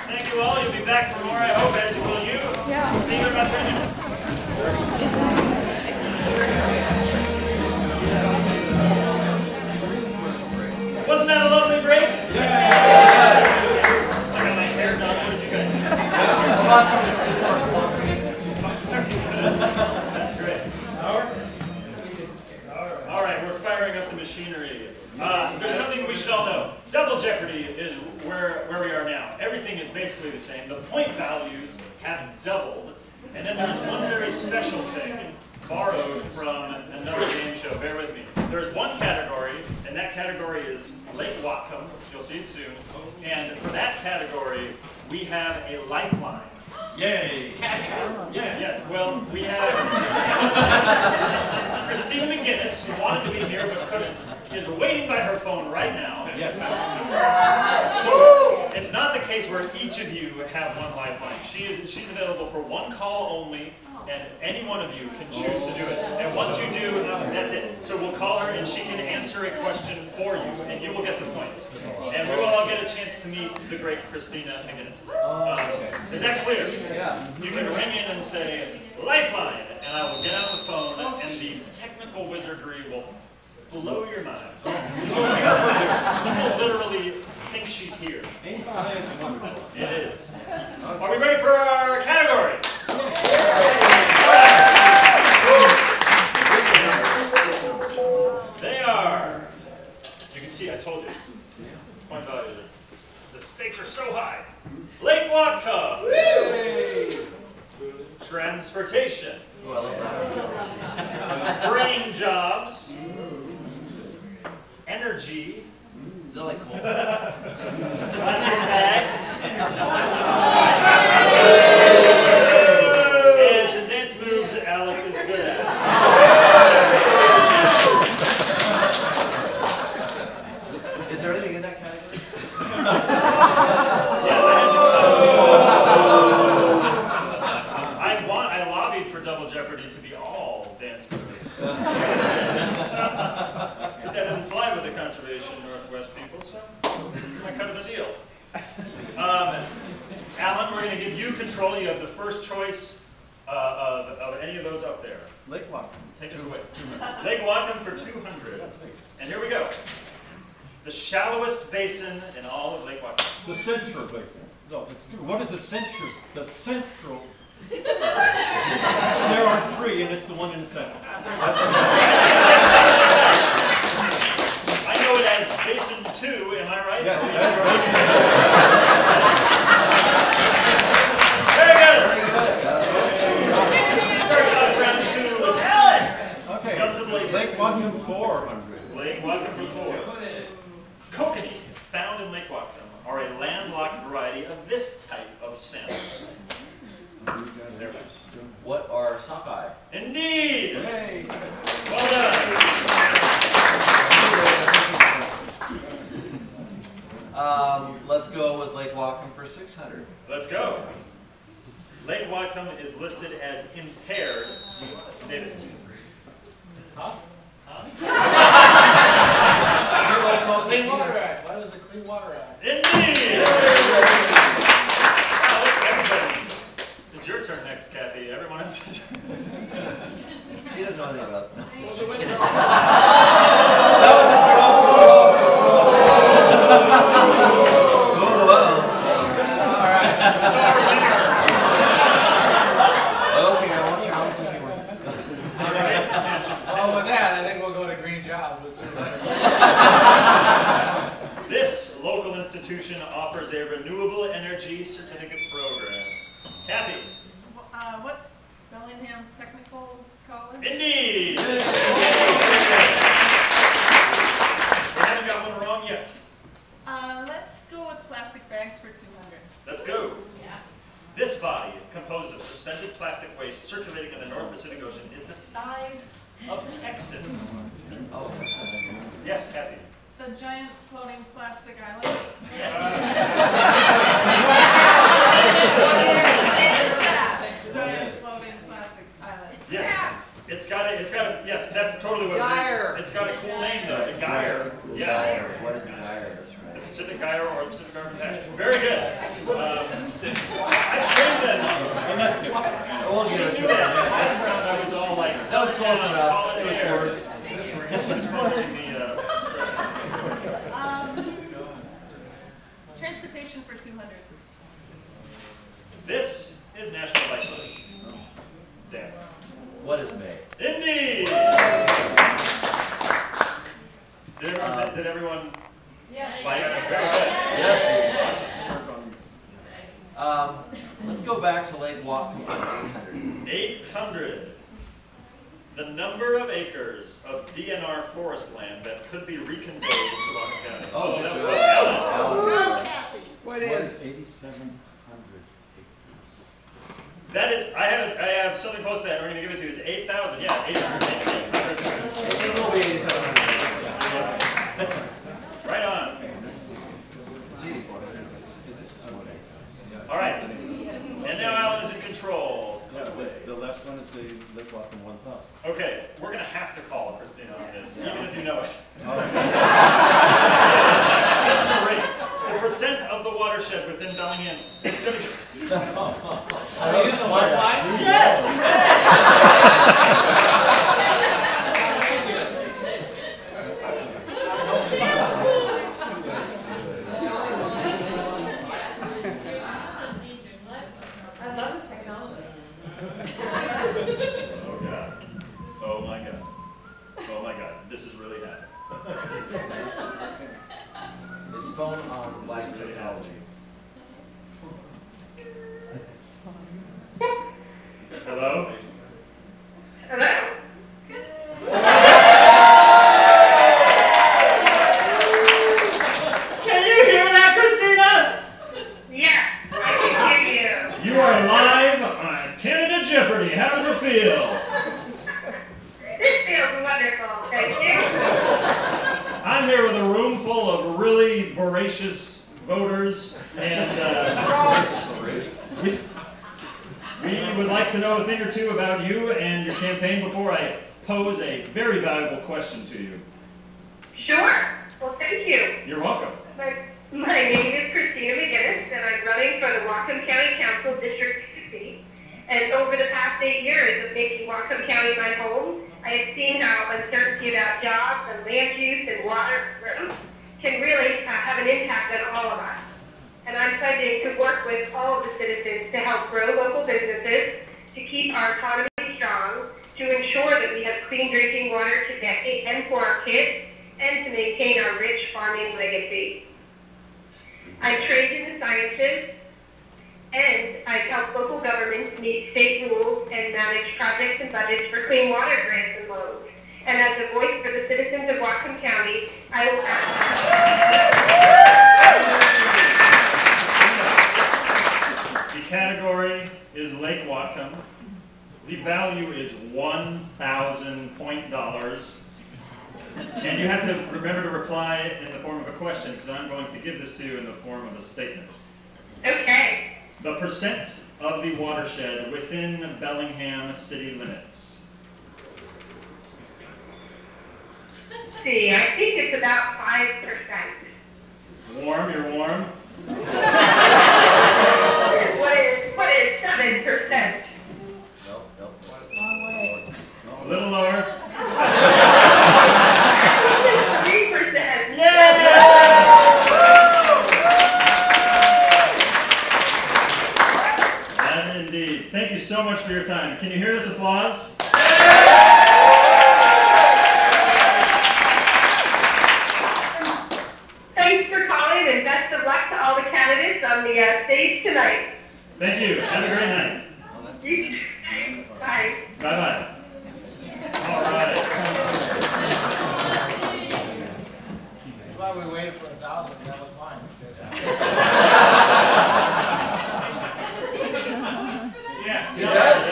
Thank you all. You'll be back for more, I hope, as you will you. Yeah. See you in about 30 minutes. Wasn't that a lovely break? Yeah. I got my hair done. What did you guys do? That's great. All right, we're firing up the machinery. There's something we should all know. Double Jeopardy is where we are now. Everything is basically the same. The point values have doubled. And then there's one very special thing borrowed from another game show. Bear with me. There's one category, and that category is Lake Whatcom, which you'll see it soon. And for that category, we have a lifeline. Yay! Yeah. Well, we have Christina McGinnis, who wanted to be here but couldn't, is waiting by her phone right now. Yes. So it's not the case where each of you have one lifeline. She's available for one call only, and any one of you can choose to do it. And once you do, that's it. So we'll call her, and she can answer a question for you, and you will get the points. And we will all get a chance to meet the great Christina McGinnis. Is that clear? Yeah. You can ring in and say, Lifeline, and I will get out the phone, and the technical wizardry will blow your mind. You will literally think she's here. Ain't science wonderful? It is. Are we ready for our categories? They are. You can see, I told you. Point values. The stakes are so high. Lake Whatcom. Transportation. Brain jobs. Energy. Is that like coal? Plastic bags. And the dance moves Alec is good at. dance moves. That didn't fly with the Conservation Northwest people, so I cut him a deal. Alan, we're going to give you control. You have the first choice of any of those up there. Lake Whatcom. Take us away. Lake Whatcom for 200. And here we go. The shallowest basin in all of Lake Whatcom. The central basin. No, it's what is the central? The central. There are three, and it's the one in the center. I know it as Basin 2, am I right? Yes. Very good. Starts off round 2 with Alan. Okay. Comes to the Lake Whatcom 400. Lake Whatcom for 4. Kokanee, found in Lake Whatcom, are a landlocked variety of this type of salmon. What are sockeye? Indeed! Hey. Well done! Let's go with Lake Whatcom for 600. Let's go. Lake Whatcom is listed as impaired. David. Huh? Huh? Clean Water Act. Why does the Clean Water Act? Indeed! Everybody's. It's your turn next, Kathy. Everyone else is. She doesn't know anything about that. Star winner. Okay, I want your own thinking one. Well, with that, I think we'll go to Green Jobs. This local institution offers a renewable energy certificate program. Kathy. What's Bellingham Technical College? Indeed! We haven't got one wrong yet. Let's go with plastic bags for 200. Let's go. Yeah. This body, composed of suspended plastic waste circulating in the North Pacific Ocean, is the size of Texas. Oh. Yes, Kathy. The giant floating plastic island. Yes. What is that? Giant floating plastic island. Yes. It's got a, yes, that's totally what it is. It's got a cool name though, the Gyre. Yeah. Gyre. What is the Gyre? That's The right. Pacific Gyre or the Pacific Garden Patch. Very good. I trained that. She knew that. Last round I was all like, That was close enough. call it It was air. words. Just following the instructions. Transportation for 200. This is National Bike Day. Dan. What is May? Indeed! Did everyone bike? Very good. Yes. Let's go back to Lake Whatcom for 800. 800. The number of acres of DNR forest land that could be reconveyed into Whatcom County. Oh, that was good. Alan. What is 8,700 That is, I have something close to that. We're going to give it to you. It's 8,000. Yeah, 800. It will be 8,700. Right on. All right. And now Alan is in control. The last one is the Lake Whatcom 1,000. Okay, we're going to have to call Christina on this, even if you know it. This is a race. The percent of the watershed within Bellingham, it's going to be... Are you using Wi-Fi? Yes! I love this technology. Oh, God. Oh, my God. Oh, my God. This is really happening. Is phone on like technology? Hello? Can you hear that, Christina? Yeah, I can hear you. You are live on Canada Jeopardy. How does it feel? This feels wonderful, thank you. I'm here with a room full of really voracious voters, and we would like to know if any thing or two about you and your campaign before I pose a very valuable question to you? Sure. Well, thank you. You're welcome. My name is Christina McGinnis, and I'm running for the Whatcom County Council District 60. And over the past 8 years of making Whatcom County my home, I have seen how uncertainty about jobs and land use and water can really have an impact on all of us. And I'm pledging to work with all of the citizens to help grow local businesses, to keep our economy strong, to ensure that we have clean drinking water today and for our kids, and to maintain our rich farming legacy. I'm trained in the sciences, and I've helped local governments meet state rules and manage projects and budgets for clean water grants and loans. And as a voice for the citizens of Whatcom County, I will ask. The category is Lake Whatcom. The value is $1,000 point dollars. And you have to remember to reply in the form of a question, because I'm going to give this to you in the form of a statement. Okay. The percent of the watershed within Bellingham city limits. Let's see, I think it's about 5%. Warm, you're warm. What is 7%? Long way. A little lower. 3%. Yes! And indeed. Thank you so much for your time. Can you hear this applause? Thanks for calling, and best of luck to all the candidates on the stage tonight. Thank you. Have a great night. Bye. Bye-bye. All right. I'm glad we waited for 1,000. That was mine. Yeah. He does.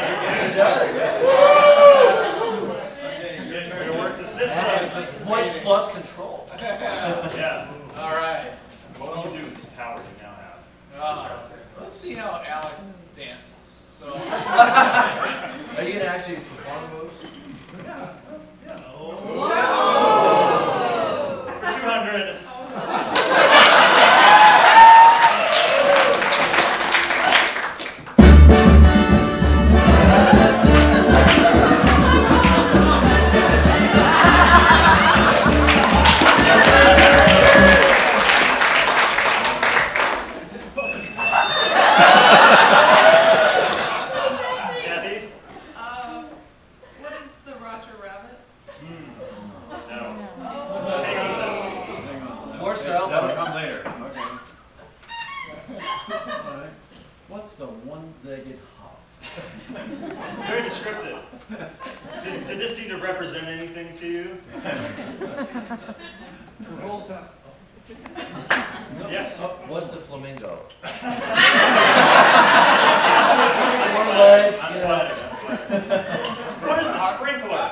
You guys are going to work the system. Points plus control. Yeah. All right. What will you do with this power you now have? Let's see how Alec dances. So, Are you going to actually perform the moves? For 200. What is the Roger Rabbit? No. More style. That'll come later. Okay. What's the one-legged hop? Very descriptive. Did this seem to represent anything to you? Yes. What's the flamingo? One leg. I'm flattered. What is the sprinkler?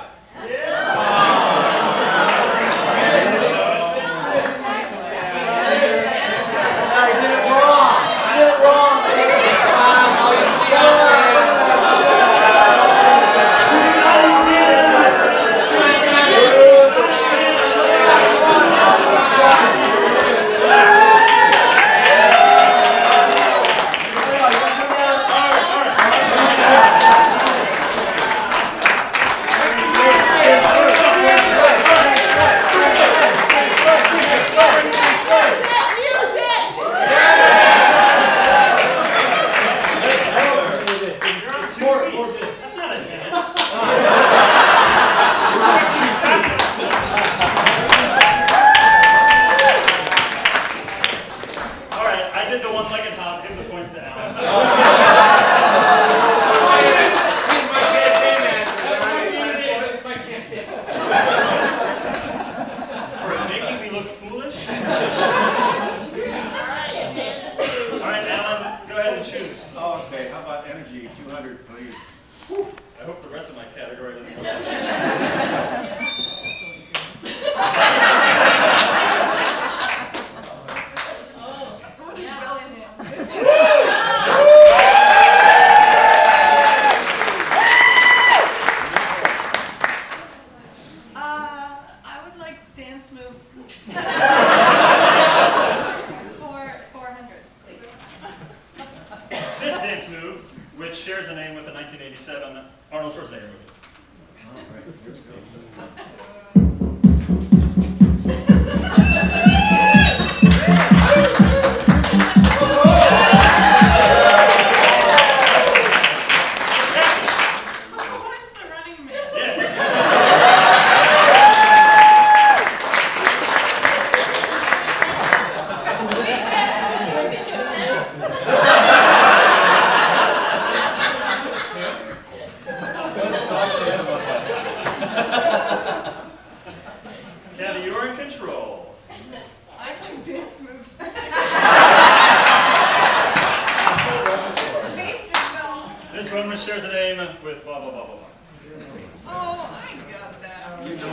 What's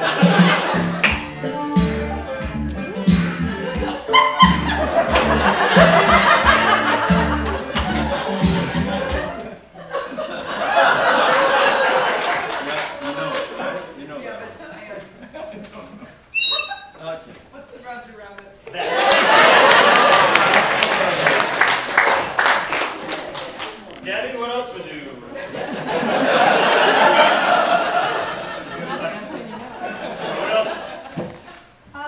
the Roger Rabbit? Gabby, what else would you? What else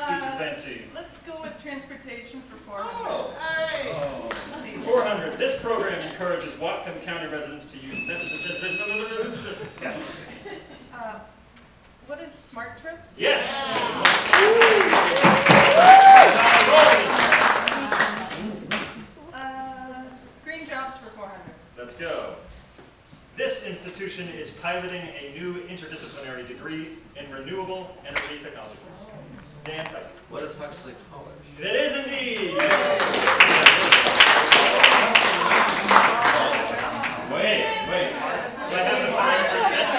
suits your fancy? Let's go with transportation for 400. Oh. 400. This program encourages Whatcom County residents to use methods of yeah. What is Smart Trips? Yes. Green jobs for 400. Let's go. This institution is piloting a new interdisciplinary degree in renewable energy technology. Dan Pike. What is Huxley College? It is indeed. Wait. Do I have to find that's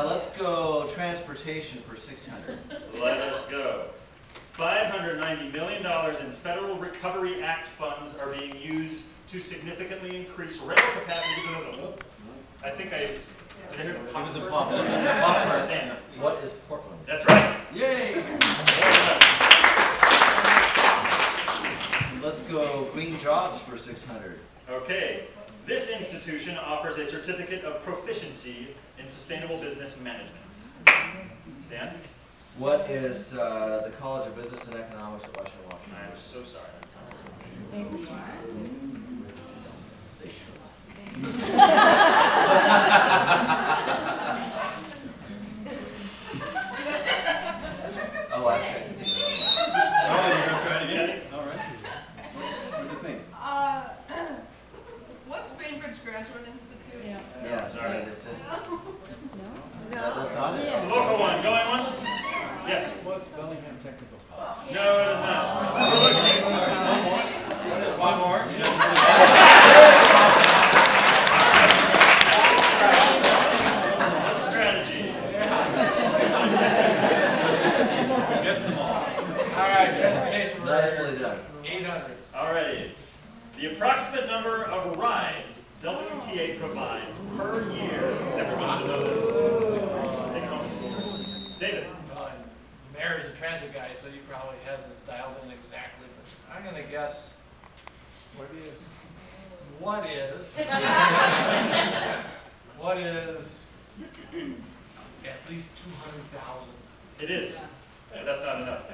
Let's go transportation for 600. Let us go. $590 million in Federal Recovery Act funds are being used to significantly increase rail capacity. I think I did I hear What is Portland? That's right. Yay! Let's go green jobs for 600. Okay. This institution offers a certificate of proficiency in sustainable business management. Dan? What is the College of Business and Economics at Western Washington? I'm so sorry. Oh, actually, I can do that. Oh, you're going to try it again? All right. What do you think? What's Bainbridge Graduate Institute? Yeah, Sorry. that's it. That's not it. The local one. Going once? Yes. What's Bellingham Technical College? No, it is not. We're looking. One more. What strategy? Guess them all. All right, transportation for Nicely done. 800. Alrighty. The approximate number of rides WTA provides per year. Everyone should know this. Take it home. David. The mayor's a transit guy, so he probably has this dialed in exactly. But I'm going to guess what is at least 200,000? It is. Yeah, that's not enough.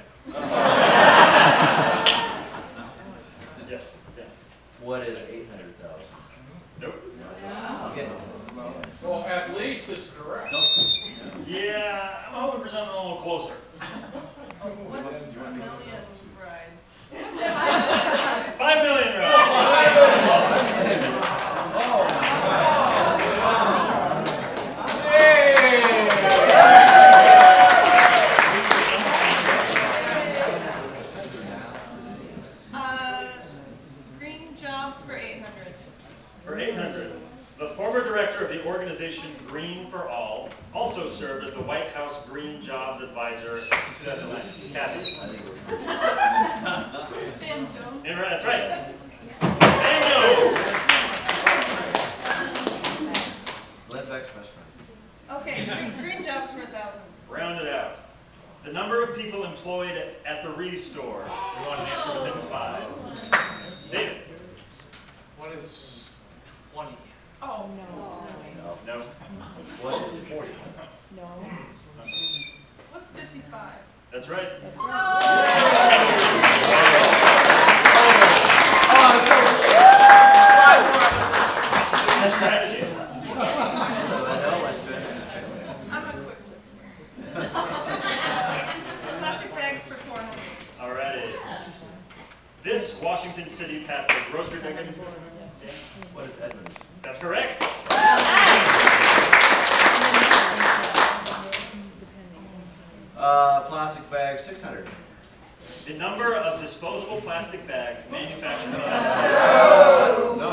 Yes. Yeah. What is 800,000? Nope. Okay. Well, at least it's correct. Yeah, I'm hoping for something a little closer. What's a million rides? 5 million rides. Green jobs for 800. For 800, the former director of the organization Green for All also served as the White House Green Jobs Advisor in 2009. Kathy. Stan Jones. Yeah, that's right. Dan Jones. Glenn Beck's best friend. Okay, green jobs for 1,000. Round it out. The number of people employed at the Restore. We want an answer within 5. David. What is 20? Oh, no. No. What is 40? No. What's 55? That's right. Strategy. I'm a quick plastic bags for 400. Alrighty. This Washington City passed a grocery bag. What is Edmund? That's correct. Plastic bag 600. The number of disposable plastic bags manufactured in the United States. No.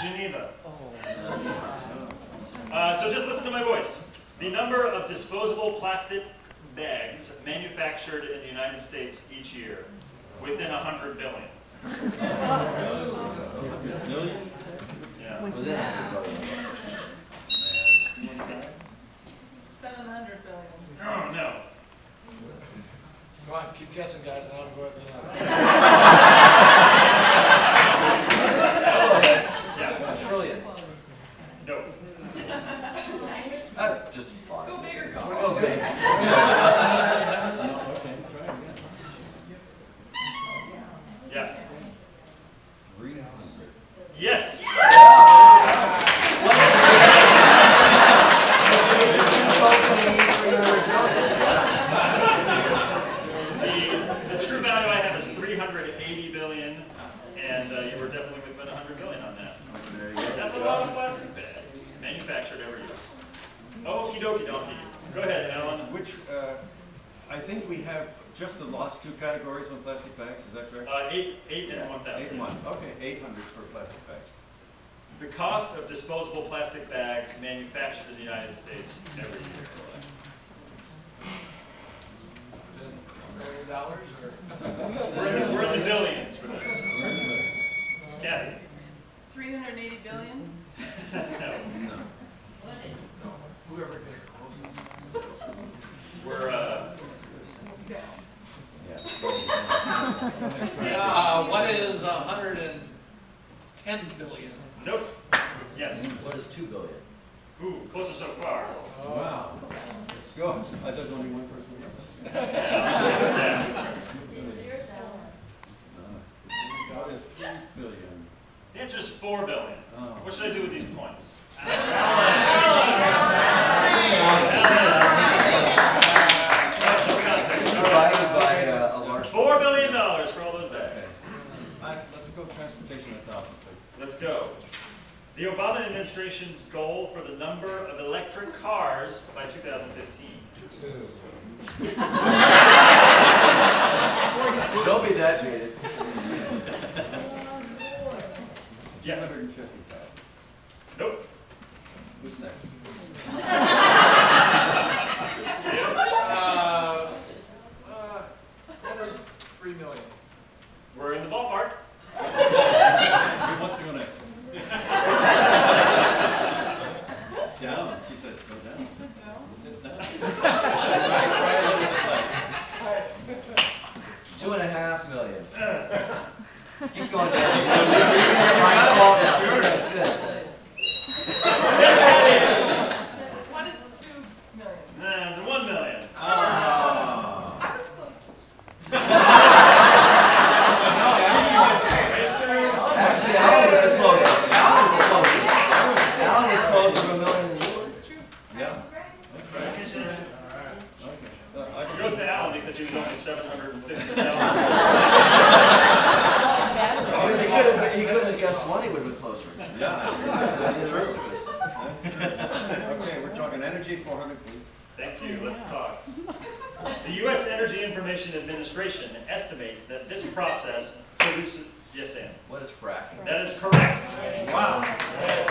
Geneva. So just listen to my voice. The number of disposable plastic bags manufactured in the United States each year, within 100 billion. 100 billion? Yeah. Within 100 billion. 700 billion. Oh, no. Come on, keep guessing, guys, and I'll go at the end. Yeah. A trillion. No. Just fun. Go big or go Go home. big. Okay, try again. Yeah. 300. Yes. The true value I have is 380 billion, and you were definitely within 100 billion on that. That's a lot of plastic bags manufactured every year. Okie dokie donkey. Go ahead, Alan. Which, I think we have just the last two categories on plastic bags, is that correct? 8 and 1,000. 8 and 1. Okay, 800 for a plastic bag. The cost of disposable plastic bags manufactured in the United States every year. $1 million or? We're in the billions for this. Kathy? 380 billion. No. Whoever gets closest. We're, What is 110 billion? nope. Yes. What is 2 billion? Ooh, closest so far. Wow. Go. I thought only one person left. What is 3 billion? The answer is 4 billion. Oh. What should I do with these points? Divided by a large. $4 billion for all those bags. Let's go transportation 1,000, please. Let's go. The Obama administration's goal for the number of electric cars by 2015. Don't be that jaded. Yes. 250,000. Nope. Who's next? What is 3 million? We're in the ballpark. Who wants to go next? Down. She says go down. He says down. 2.5 million. Keep going down. That's good. What is 2 million? It's 1 million. I was close. Actually, Alan was the closest. Alan was the closest. Alan was closer to 1 million than you were. It's true. Yeah. That's right. That's right. Okay. It goes to Alan because he was only 750,000. He could have guessed 20 would have been closer. Yeah. That's true. That's true. Okay, we're talking energy, 400, please. Thank you. Let's talk. The U.S. Energy Information Administration estimates that this process produces... Yes, Dan? What is fracking? That is correct. Wow. Yes.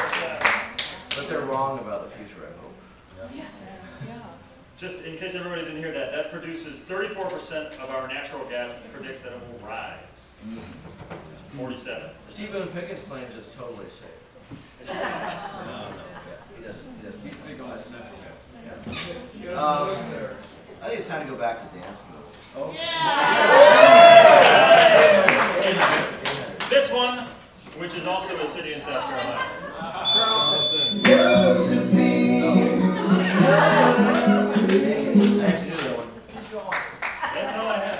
But they're wrong about the future, I hope. Just in case everybody didn't hear that, that produces 34% of our natural gas and predicts that it will rise. 47. Stephen Pickens claims it's totally safe. Is he- No. Yeah, he doesn't. He's big on this natural gas. Yeah. I think it's time to go back to dance moves. Oh. This one, which is also a city in South Carolina. I actually knew that one. That's all I have.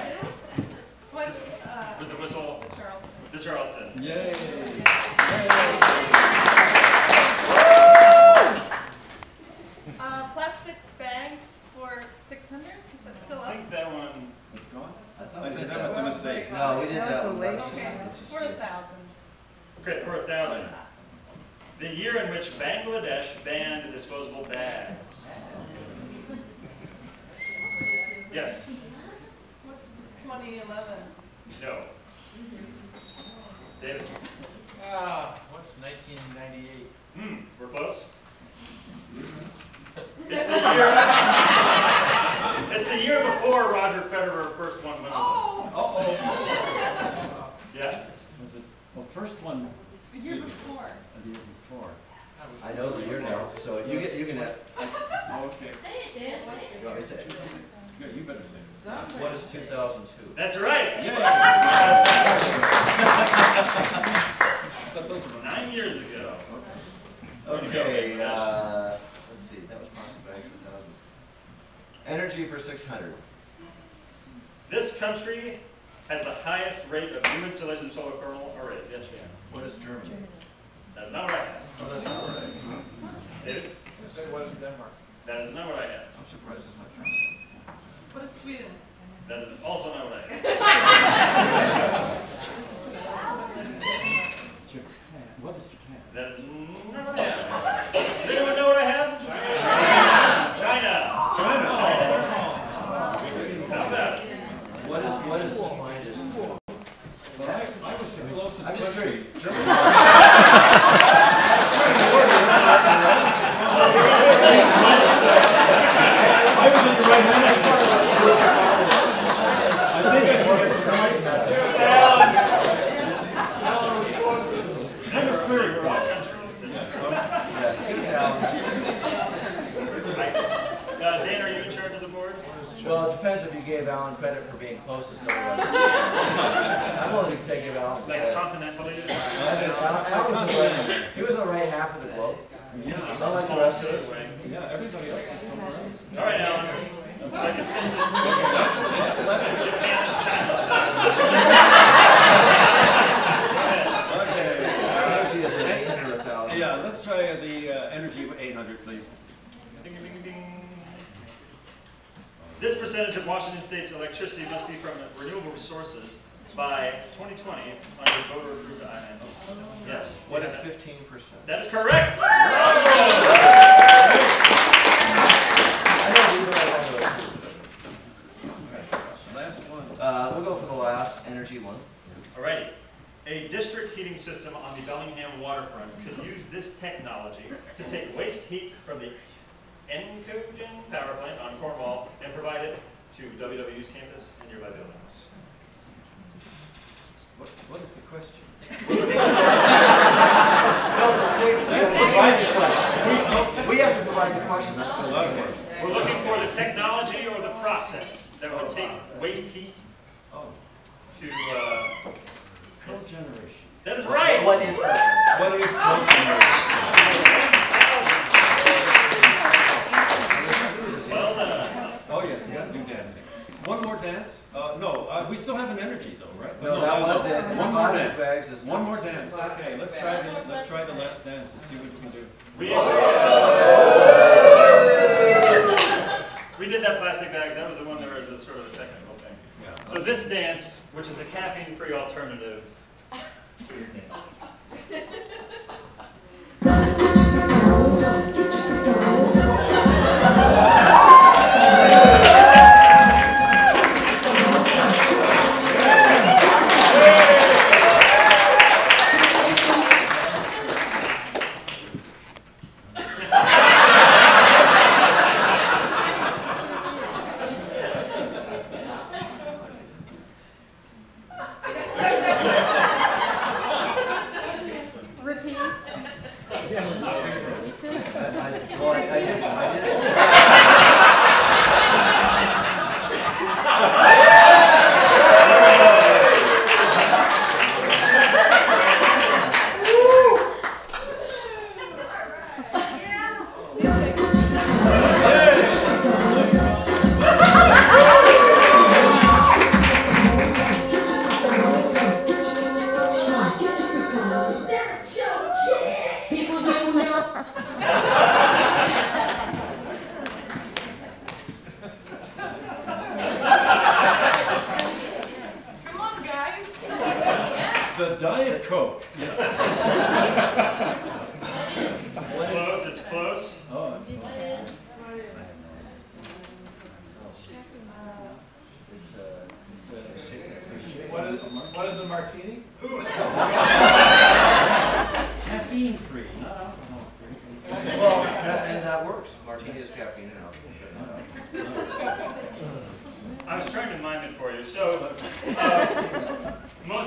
What's Was the whistle Charleston? the Charleston? Yay. Plastic bags for 600? Is that still I up? think that one. It's gone? I thought I we think did that was a mistake. No, we did That that was one. the lake. Okay, for 1,000. Okay, for 1,000. The year in which Bangladesh banned disposable bags. Yes. What's 2011? No. David. What's 1998? We're close. It's the year. It's the year before Roger Federer first won Wimbledon. Yeah. Was it? Well, first one. The year before. The year before. I know the year now, so you can have. Okay. Say it, Dan. Say it. You want me to say it? Yeah, you better say it. What is 2002? That's right. Yeah. But those were 9 years ago. Okay, let's see, that was plastic bags for 1,000. Energy for 600. This country has the highest rate of new installation of solar thermal arrays. Yes, Jan. What is Germany? That's not what I have. Oh, that's not right. David? I said, what is Denmark? That is not what I have. I'm surprised it's not Germany. What is Sweden? That is also not what I have. Japan. What is Japan? That is not what I have. Does anyone know what I have? China. How about it? What is defined as? Well, I was the closest. I'm just curious. Germany. I was in the right minute. I think I should get surprised. Hemispheric countries. Dan, are you in charge of the board? Well, it depends if you gave Alan credit for being closest to everyone. I'm willing to take it out. Like continentally? Alan was he was in the right half of the globe. Yeah, Not like the rest of us. yeah, everybody else is somewhere else. All right, Alan. By consensus, Japan is China. Energy is at 800 or 1,000. Yeah, let's try the energy of 800, please. Ding, ding, ding. This percentage of Washington State's electricity must be from renewable sources by 2020 under voter-approved INN. Yes. What is 15%? That is correct. Last one. We'll go for the last energy one. Alrighty. A district heating system on the Bellingham waterfront could use this technology to take waste heat from the Encogen power plant on Cornwall and provide it to WWU's campus and nearby buildings. What is the question? No, it's a statement. We have to provide the question. We have to provide the question. That's what it's Okay. We're looking for the technology or the process that would take waste heat to Cogeneration. That is right. What is cogeneration? What is cogeneration? Well done. Oh yes, you got to do dancing. One more dance? No, we still have an energy though, right? No, that was it. One more Plastic bags dance. is One more dance. Okay, let's try the last dance and see what we can do. We did that plastic bags. That was the one that was a sort of a technical thing. Yeah. So this dance, which is a caffeine-free alternative to this dance. The Diet Coke. It's close. It's close. Oh, it's What is the martini? caffeine-free, not alcohol-free. Well, and that works. Martini is caffeine and alcohol. I was trying to mime it for you. So,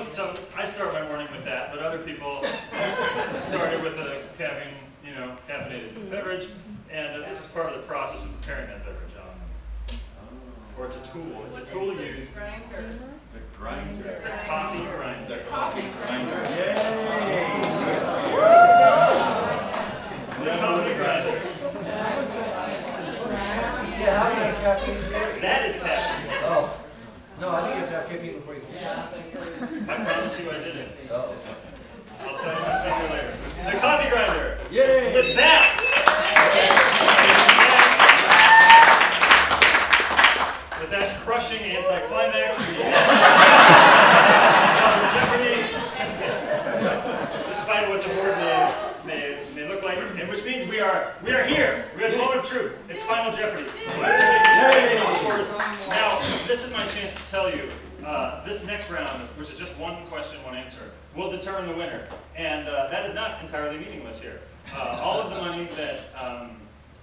so I start my morning with that, but other people started with a caffeinated beverage, and this is part of the process of preparing that beverage. Or it's a tool. It's a tool used. Grinder. The grinder. The coffee grinder. The coffee grinder. Yay! The coffee grinder. Yeah, how's that caffeine? That is caffeine. Oh. No, I think you have to have caffeine before you can. I promise you I didn't. Oh. I'll tell you my secret later. The coffee grinder. Yay! With that. With that crushing anticlimax, Jeopardy, despite what the board may look like, and which means we are here. We are the moment of truth. It's Final Jeopardy. Now, this is my chance to tell you, this next round, which is just one question, one answer, will determine the winner. And that is not entirely meaningless here. All of the money that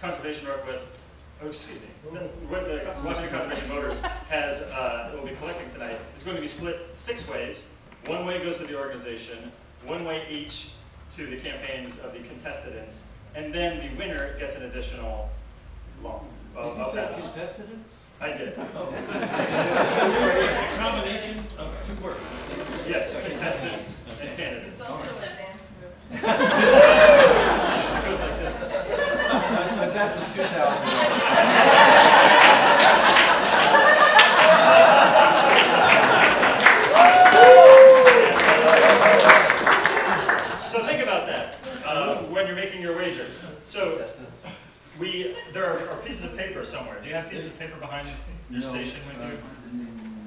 Conservation Northwest, excuse me, what the Washington Conservation Voters will be collecting tonight is going to be split 6 ways. 1 way goes to the organization, 1 way each to the campaigns of the contestants, and then the winner gets an additional loan. Did you say contestants? I did. Oh. It's a combination of 2 words. Yes, contestants and candidates. It's also a dance move. It goes like this. But that's the 2000. So think about that when you're making your wagers. So there are pieces of paper somewhere. Do you have pieces of paper behind your station with you?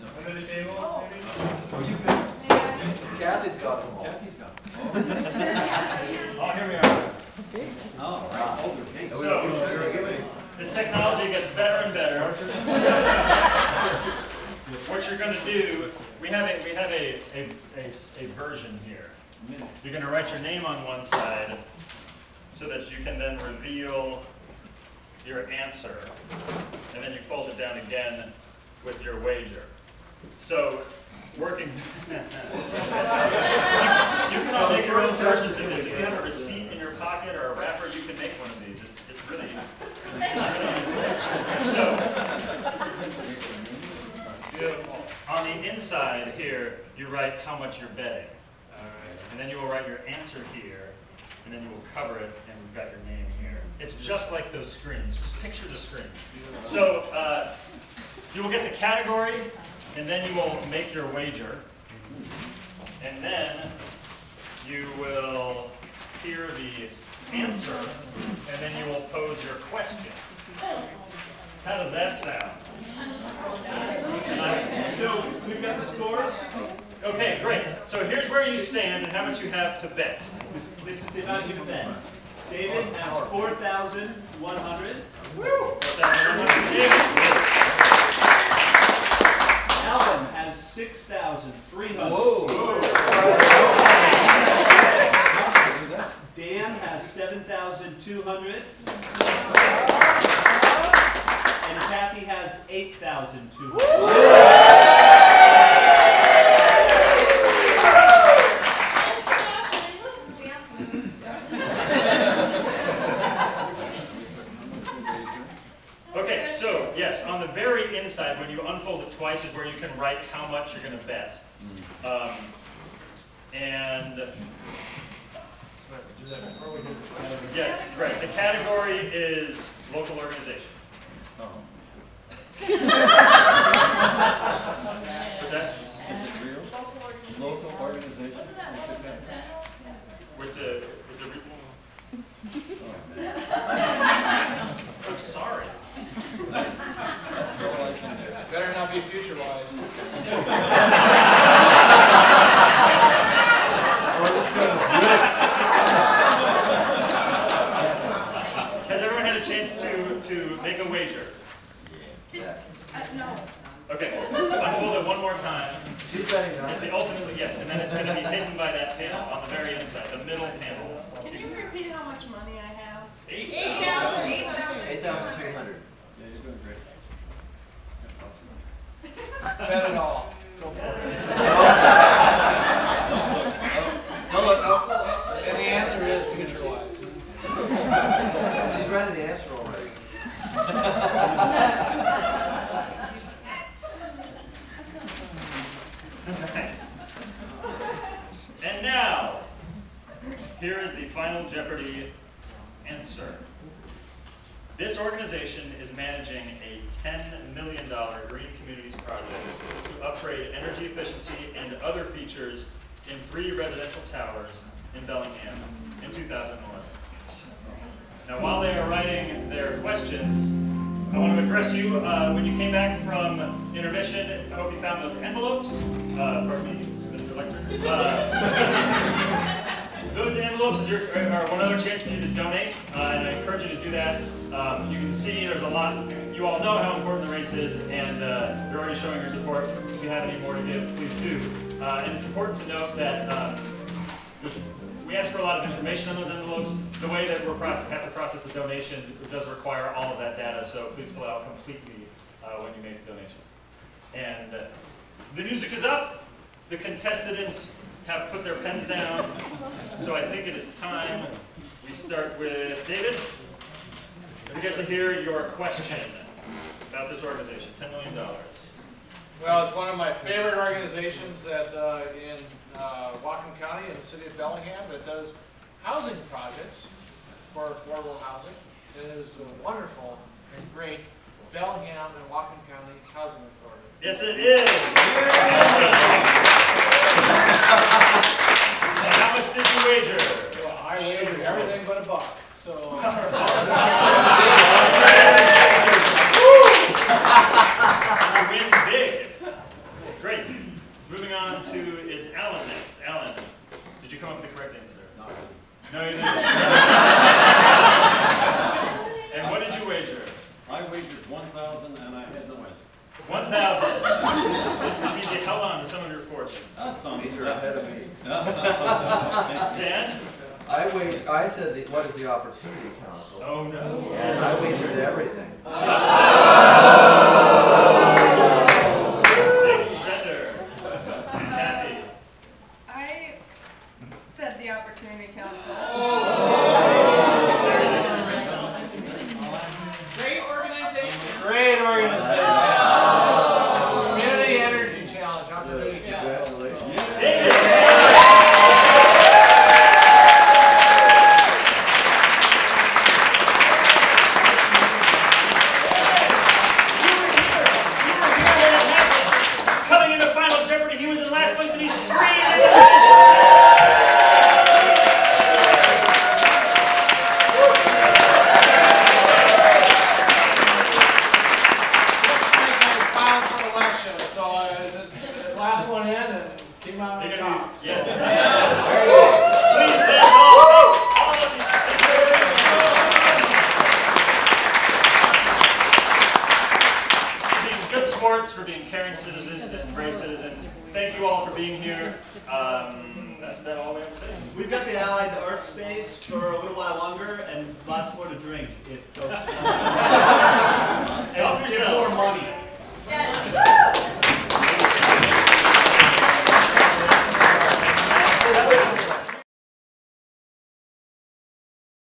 No. Under the table, maybe? Oh, you got Kathy's got them all. Kathy's got them. Oh, here we are. Oh, right. Older case. So the technology gets better and better. What you're going to do, we have a version here. You're going to write your name on one side so that you can then reveal your answer, and then you fold it down again with your wager. So, working, you can all make your own versions of this. If you have a receipt in your pocket or a wrapper, you can make one of these. It's really easy. So, beautiful. On the inside here, you write how much you're betting. And then you will write your answer here, and then you will cover it, and we've got your name here. It's just like those screens. Just picture the screen. So you will get the category, and then you will make your wager. And then you will hear the answer, and then you will pose your question. How does that sound? So we've got the scores. Okay, great. So here's where you stand and how much you have to bet. This is the amount you can bet. David has 4,100. Woo! Alan has 6,300. Whoa! Dan has 7,200. And Kathy has 8,200. Okay, so yes, on the very inside, when you unfold it twice, is where you can write how much you're going to bet. Yes, right. The category is local organization. What's that? Is it real? Local organization? It's a I'm sorry. That's all I can do. Better not be future-wise. Has everyone had a chance to make a wager? Yeah. No. Okay, unfold it one more time. She's betting It's nothing. the ultimately yes, and then it's going to be hidden by that panel on the very inside, the middle panel. Can you repeat how much money I have? 8,000. 8,200. Yeah, you're doing great. Bet it all. Go for it. No, look, no. And the answer is future wise. She's read the answer already. Nice. And now, here is the final Jeopardy answer. This organization is managing a $10 million Green Communities project to upgrade energy efficiency and other features in 3 residential towers in Bellingham in 2011. Now, while they are writing their questions, I want to address you. When you came back from intermission, I hope you found those envelopes. Pardon me, Mr. Lecter. Those envelopes are one other chance for you to donate, and I encourage you to do that. You can see there's a lot. You all know how important the race is, and you're already showing your support. If you have any more to give, please do. And it's important to note that we ask for a lot of information on those envelopes. The way that we have to process the donations, it does require all of that data, so please fill out completely when you make donations. And the music is up. The contestants have put their pens down, so I think it is time we start with David. We get to hear your question about this organization, $10 million. Well, it's one of my favorite organizations that in Whatcom County in the city of Bellingham that does housing projects for affordable housing. It is a wonderful and great Bellingham and Whatcom County Housing Authority. Yes, it is. And how much did you wager? Well, I wagered everything but $1. So. You win big. Great. Moving on to, it's Alan next. Alan, did you come up with the correct answer? No, you didn't. And what did you wager? I wagered 1,000 and I had no answer. 1,000. Which means you held on to some of your fortune. That's something. You're ahead of me. Dan? I said, what is the Opportunity Council? Oh no. And I wagered everything. Big spender. Kathy. I said the Opportunity Council. Great organization. Great organization. Community Energy Challenge. Opportunity Council. Congratulations. Coming in the final Jeopardy, he was in last place and he screamed. Last one in and came out on top. Yes. Please, that's all of you. For being good sports, for being caring citizens and brave citizens. Thank you all for being here. That's about all we have to say. We've got the Allied Art Space for a little while longer and lots more to drink if folks want. Help And yourselves. more money. Yes.